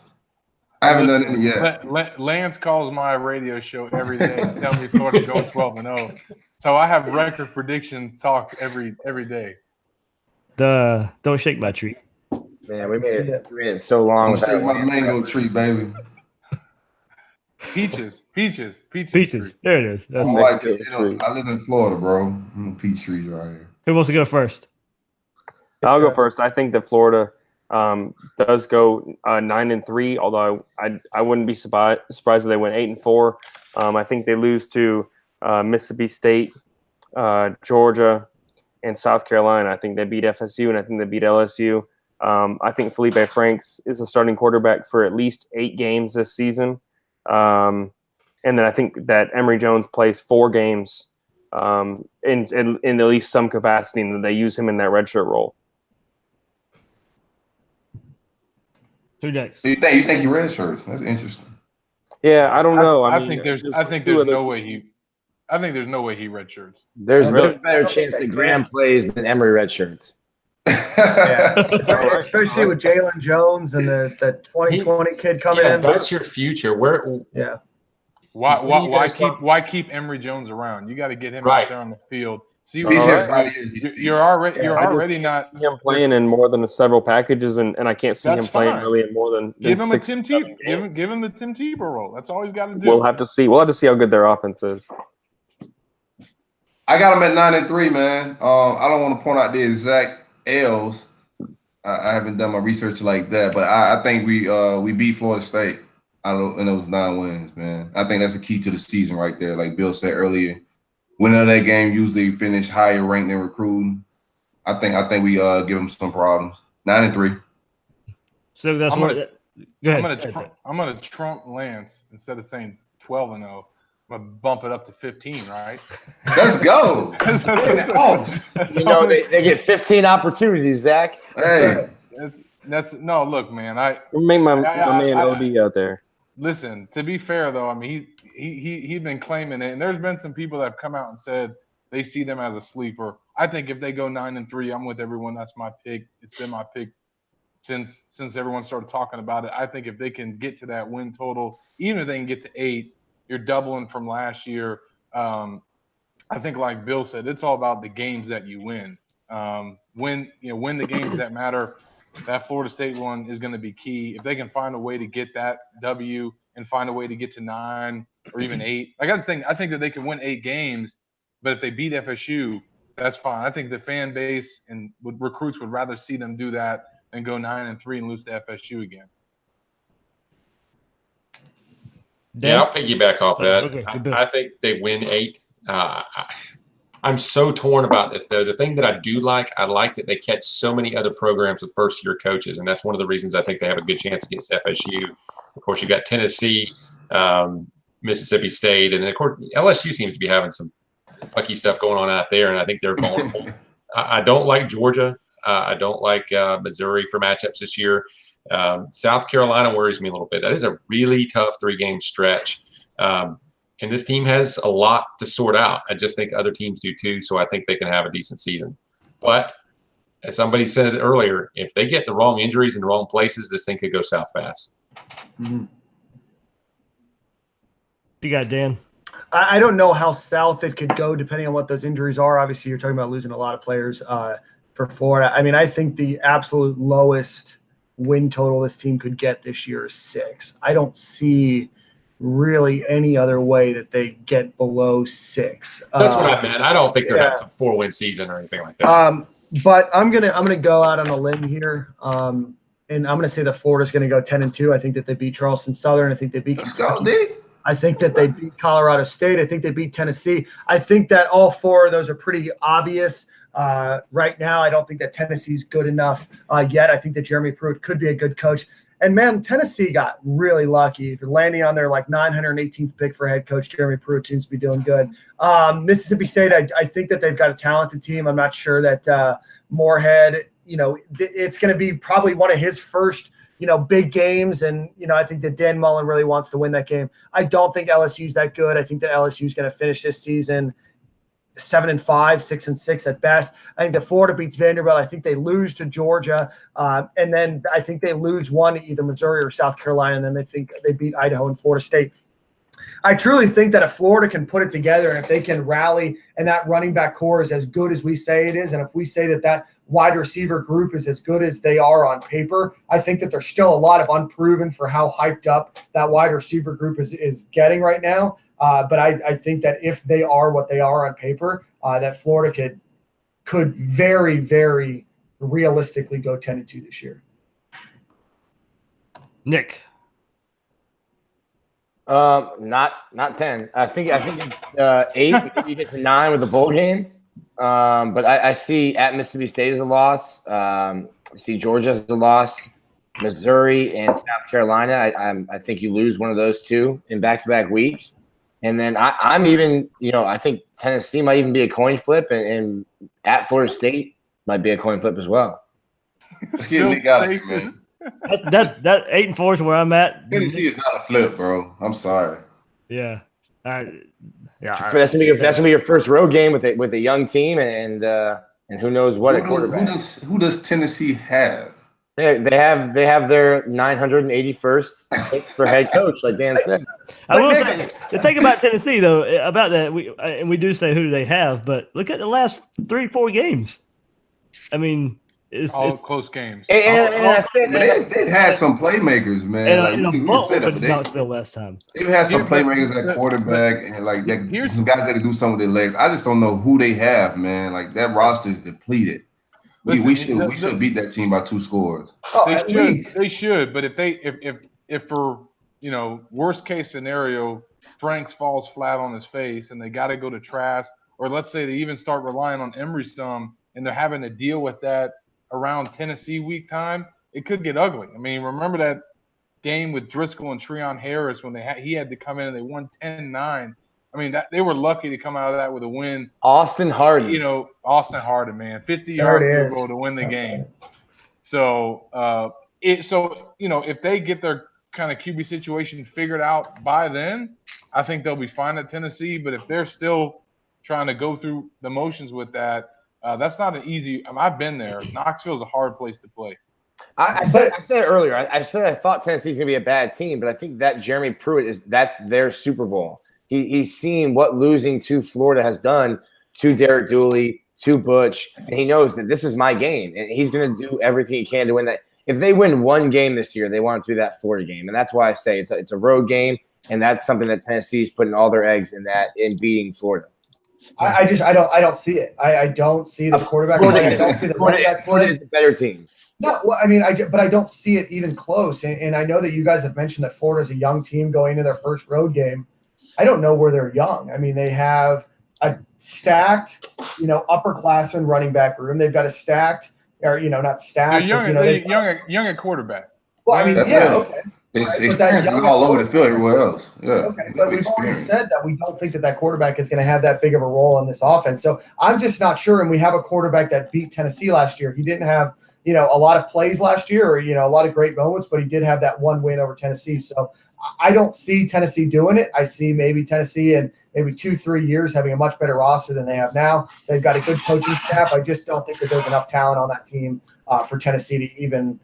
I haven't done any yet. Lance calls my radio show every day and tells me Florida go 12-0. So I have record predictions talked every day. Don't shake my tree. Man, we made it so long. Shake my mango tree, baby. Peaches. There it is. That's I'm like it. You know, I live in Florida, bro. I'm peach trees right here. Who wants to go first? I'll go first. I think that Florida does go 9-3. Although I wouldn't be surprised if they went 8-4. I think they lose to Mississippi State, Georgia, and South Carolina. I think they beat FSU, and I think they beat LSU. I think Felipe Franks is a starting quarterback for at least 8 games this season. And then I think that Emory Jones plays 4 games in at least some capacity, and that they use him in that redshirt role. Who next? You think he redshirts? That's interesting. Yeah, I don't know. I think there's no way he redshirts. There's a better chance that Graham plays than Emory redshirts. Yeah, especially with Jalen Jones and the 2020 kid coming in. That's your future. Why keep Emory Jones around? You got to get him out there on the field. See, you're already not him playing in more than several packages, and I can't see him playing really in more than give him 6, a Tim Tebow. Give him the Tim Tebow role. That's all he's got to do. We'll have to see. We'll have to see how good their offense is. I got him at 9-3, man. I don't want to point out the exact L's. I haven't done my research like that, but I think we beat Florida State in those 9 wins, man. I think that's the key to the season right there. Like Bill said earlier, winning of that game usually finish higher ranked than recruiting. I think we give them some problems. 9-3. So that's what. Go ahead. I'm gonna trump Lance instead of saying 12-0. I'm gonna bump it up to 15, right? Let's go. You know, they get 15 opportunities, Zach. Hey, that's no look, man. Make my man OD out there. Listen, to be fair though, I mean he's been claiming it, and there's been some people that have come out and said they see them as a sleeper. I think if they go 9-3, I'm with everyone. That's my pick. It's been my pick since everyone started talking about it. I think if they can get to that win total, even if they can get to 8, you're doubling from last year. I think, like Bill said, it's all about the games that you win. Win the games that matter. That Florida State one is going to be key. If they can find a way to get that W and find a way to get to 9 or even 8, I think that they can win 8 games. But if they beat FSU, that's fine. I think the fan base and recruits would rather see them do that than go 9-3 and lose to FSU again. Yeah, I'll piggyback off that. Okay, I think they win 8. I'm so torn about this, though. The thing that I do like, I like that they catch so many other programs with first-year coaches, and that's one of the reasons I think they have a good chance against FSU. Of course, you got Tennessee, Mississippi State, and then, of course, LSU seems to be having some funky stuff going on out there, and I think they're vulnerable. I don't like Georgia. I don't like Missouri for matchups this year. South Carolina worries me a little bit. That is a really tough 3-game stretch. And this team has a lot to sort out. I just think other teams do too, so I think they can have a decent season. But as somebody said earlier, if they get the wrong injuries in the wrong places, this thing could go south fast. Mm-hmm. You got Dan? I don't know how south it could go depending on what those injuries are. Obviously, you're talking about losing a lot of players for Florida. I mean, I think the absolute lowest win total this team could get this year is 6. I don't see really any other way that they get below 6. That's what I meant. I don't think they're having a 4-win season or anything like that. But I'm gonna go out on a limb here, and I'm gonna say that Florida's gonna go 10-2. I think that they beat Charleston Southern. I think they beat. Let's go, D. I think that they beat Colorado State. I think they beat Tennessee. I think that all 4 of those are pretty obvious. Right now, I don't think that Tennessee's good enough yet. I think that Jeremy Pruitt could be a good coach. And, man, Tennessee got really lucky for landing on their, 918th pick for head coach. Jeremy Pruitt seems to be doing good. Mississippi State, I think that they've got a talented team. I'm not sure that Moorhead, it's going to be probably one of his first, big games. And, I think that Dan Mullen really wants to win that game. I don't think LSU's that good. I think that LSU's going to finish this season 7-5, 6-6 at best. I think that Florida beats Vanderbilt. I think they lose to Georgia. And then I think they lose one to either Missouri or South Carolina. And then they think they beat Idaho and Florida State. I truly think that if Florida can put it together and if they can rally and that running back core is as good as we say it is, and if we say that that wide receiver group is as good as they are on paper, I think that there's still a lot of unproven for how hyped up that wide receiver group is getting right now. But I think that if they are what they are on paper, that Florida could very, very realistically go 10-2 this year. Nick. Not 10. I think it's 8. Maybe you get to 9 with the bowl game. But I see at Mississippi State as a loss. I see Georgia as a loss. Missouri and South Carolina. I think you lose one of those two in back-to-back weeks. And then I'm even, I think Tennessee might even be a coin flip, and at Florida State might be a coin flip as well. Let's get Nick out of here, man. That 8-4 is where I'm at. Tennessee is not a flip, bro. I'm sorry. Yeah. That's gonna be your first road game with a young team, and who knows what a quarterback. Who does Tennessee have? They have their 981st pick for head coach, like Dan said. I will say the thing about Tennessee, though, about that, we do say who do they have, but look at the last 3-4 games. I mean, it's close games. They've had some playmakers, man. And Knoxville last time. They've had some playmakers at quarterback, and some guys that can do something with their legs. I just don't know who they have, man. Like that roster is depleted. We should beat that team by 2 scores. They should, but if for worst case scenario, Franks falls flat on his face and they got to go to Trask, or let's say they even start relying on Emory some, and they're having to deal with that around Tennessee week time, it could get ugly. I mean, remember that game with Driscoll and Treon Harris when he had to come in and they won 10-9. I mean, they were lucky to come out of that with a win. Austin Harden. Austin Harden, man. 50-yard field goal to win the game. So, if they get their kind of QB situation figured out by then, I think they'll be fine at Tennessee. But if they're still trying to go through the motions with that, that's not an easy – I've been there. Knoxville's a hard place to play. I said it earlier. I said I thought Tennessee's going to be a bad team, but I think that Jeremy Pruitt that's their Super Bowl. He's seen what losing to Florida has done to Derek Dooley, to Butch, and he knows that this is my game, and he's going to do everything he can to win that. If they win one game this year, they want it to be that Florida game, and that's why I say it's a road game, and that's something that Tennessee's putting all their eggs in beating Florida. I don't see it. I don't see the quarterback play. I don't see the quarterback play. Florida is a better team. No, well, I mean, but I don't see it even close. And I know that you guys have mentioned that Florida's a young team going into their first road game. I don't know where they're young. I mean, they have a stacked, upperclassmen running back room. They've got a stacked, or not stacked. They're young at quarterback. Well, I mean, okay. It's experience is all over the field everywhere else. Yeah. Okay, but we've already said that we don't think that quarterback is going to have that big of a role in this offense. So I'm just not sure. And we have a quarterback that beat Tennessee last year. He didn't have, a lot of plays last year, or a lot of great moments, but he did have that one win over Tennessee. So I don't see Tennessee doing it. I see maybe Tennessee in maybe 2-3 years having a much better roster than they have now. They've got a good coaching staff. I just don't think that there's enough talent on that team for Tennessee to even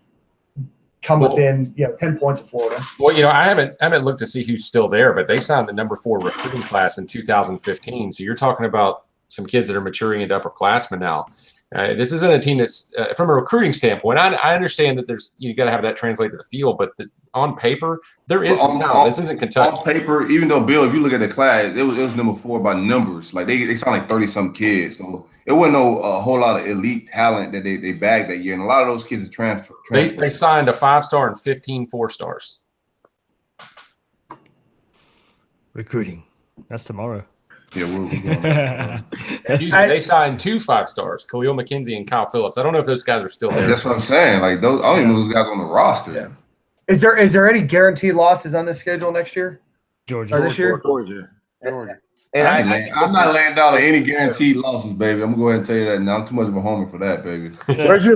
come within 10 points of Florida. Well, I haven't looked to see who's still there, but they signed the number 4 recruiting class in 2015. So you're talking about some kids that are maturing into upperclassmen now. This isn't a team that's from a recruiting standpoint. I understand that you got to have that translate to the field, but on paper there is some talent. This isn't Kentucky. On paper, even though Bill, if you look at the class, it was number 4 by numbers. Like they sound like 30-some kids. So it wasn't a whole lot of elite talent that they bagged that year, and a lot of those kids are transferred. They signed a 5-star and 15 4-stars. Recruiting. That's tomorrow. Yeah, we're going back. Excuse me, they signed 2 5-stars, Khalil McKenzie and Kyle Phillips. I don't know if those guys are still there. That's what I'm saying. Like those, I don't even know those guys on the roster. Yeah. Is there any guaranteed losses on this schedule next year? Georgia. Or this year? Georgia. And I'm not laying down on any guaranteed losses, baby. I'm gonna go ahead and tell you that now. I'm too much of a homer for that, baby.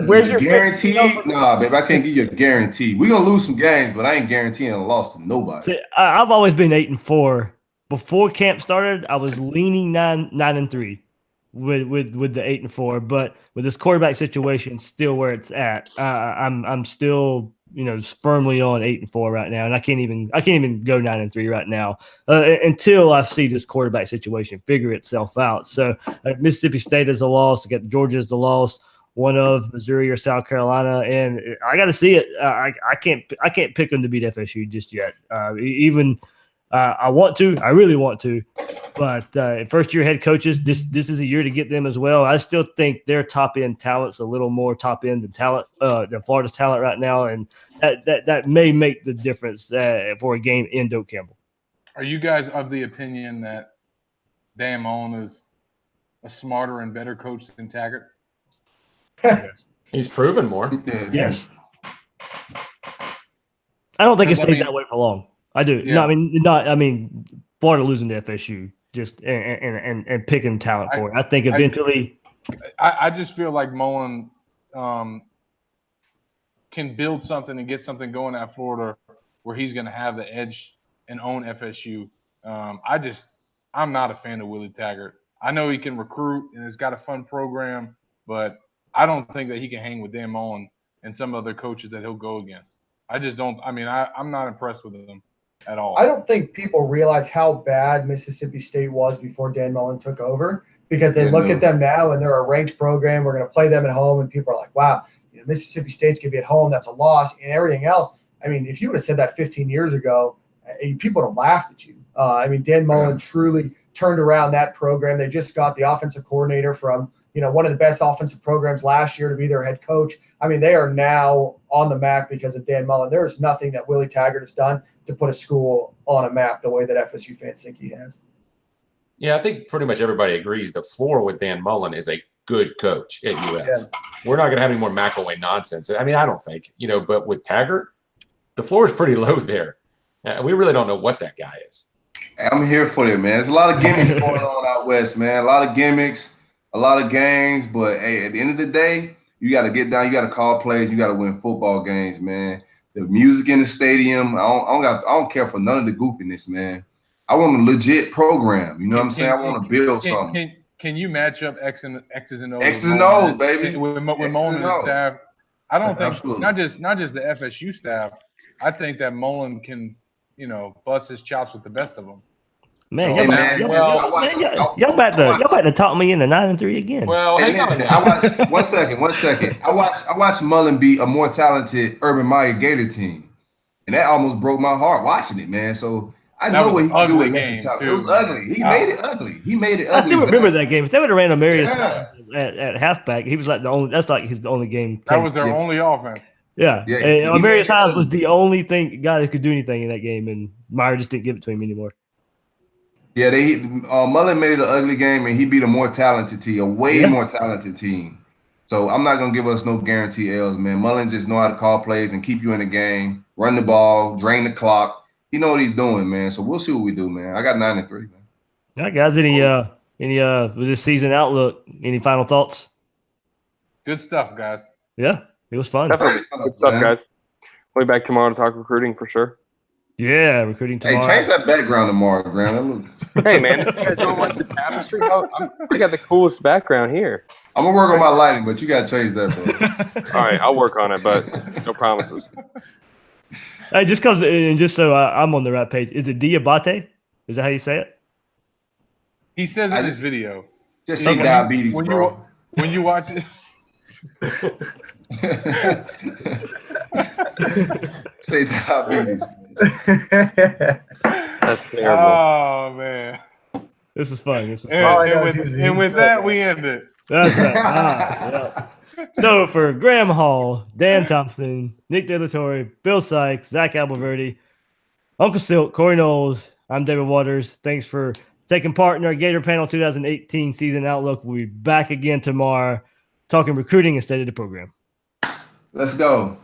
where's your Guaranteed? Nah, baby. I can't give you a guarantee. We're gonna lose some games, but I ain't guaranteeing a loss to nobody. See, I've always been 8-4. Before camp started, I was leaning 9-3 with the 8-4. But with this quarterback situation still where it's at, I'm still firmly on 8-4 right now, and I can't even go 9-3 right now until I see this quarterback situation figure itself out. So Mississippi State is a loss. I got Georgia is the loss. One of Missouri or South Carolina, and I got to see it. I can't pick them to beat FSU just yet. I want to. I really want to. But first-year head coaches, this is a year to get them as well. I still think their top-end talent's a little more top-end than Florida's talent right now, and that may make the difference for a game in Doak Campbell. Are you guys of the opinion that Dan Mullen is a smarter and better coach than Taggart? He's proven more. Yes. I don't think it stays that way for long. I do. Yeah. No, I mean, Florida losing to FSU just and picking talent for it. I think eventually. I just feel like Mullen can build something and get something going at Florida where he's going to have the edge and own FSU. I'm not a fan of Willie Taggart. I know he can recruit and has got a fun program, but I don't think that he can hang with Dan Mullen and some other coaches that he'll go against. I just don't. I mean, I'm not impressed with him at all. I don't think people realize how bad Mississippi State was before Dan Mullen took over, because they look at them now and they're a ranked program. We're going to play them at home, and people are like, wow, Mississippi State's going to be at home. That's a loss, and everything else. I mean, if you would have said that 15 years ago, people would have laughed at you. I mean, Dan Mullen truly turned around that program. They just got the offensive coordinator from one of the best offensive programs last year to be their head coach. I mean, they are now on the map because of Dan Mullen. There is nothing that Willie Taggart has done to put a school on a map the way that FSU fans think he has. Yeah, I think pretty much everybody agrees the floor with Dan Mullen is a good coach at UF. Yeah. We're not going to have any more McElwain nonsense. I mean, I don't think, but with Taggart, the floor is pretty low there. We really don't know what that guy is. I'm here for it, man. There's a lot of gimmicks going on out west, man. A lot of gimmicks, a lot of games. But, hey, at the end of the day, you got to get down. You got to call plays. You got to win football games, man. The music in the stadium, I don't care for none of the goofiness, man. I want a legit program. You know what I'm saying? I want to build something. Can you match up X's and O's? X's and O's, baby. With Mullen and his staff. I don't think Absolutely. not just the FSU staff. I think that Mullen can, bust his chops with the best of them. Man, y'all about to talk me into 9-3 again. Well, hang on. I watched one second. I watched Mullen beat a more talented Urban Meyer Gator team, and that almost broke my heart watching it, man. So I know what he can do with Mr. Talent. It was ugly. He made it ugly. I still remember that game. If they would have ran Amarius at halfback, he was like the only. That's like his only game. That was their only offense. Yeah, and Amarius Hines was the only guy that could do anything in that game, and Meyer just didn't give it to him anymore. Yeah, Mullen made it an ugly game, and he beat a more talented team, a way more talented team. So I'm not gonna give us no guarantee L's, man. Mullen just know how to call plays and keep you in the game, run the ball, drain the clock. He know what he's doing, man. So we'll see what we do, man. I got 9-3, man. All right, guys. Any with this season outlook? Any final thoughts? Good stuff, guys. Yeah, it was fun. Good stuff, guys. We'll be back tomorrow to talk recruiting for sure. Yeah, recruiting tomorrow. Hey, change that background tomorrow, Graham. Hey, man, you guys don't like the tapestry? I got the coolest background here. I'm gonna work on my lighting, but you gotta change that, bro. All right, I'll work on it, but no promises. Hey, just so I'm on the right page, is it Diabate? Is that how you say it? He says in this video. Just say diabetes, bro. When you watch it. Say diabetes. That's terrible. Oh man, this is fun. And with that, we end it. That's right. So for Graham Hall, Dan Thompson, Nick De La Torre, Bill Sikes, Zach Abolverdi, Uncle Silkk, Corry Knowles, I'm David Waters. Thanks for taking part in our Gator Panel 2018 season outlook. We'll be back again tomorrow talking recruiting and state of the program. Let's go.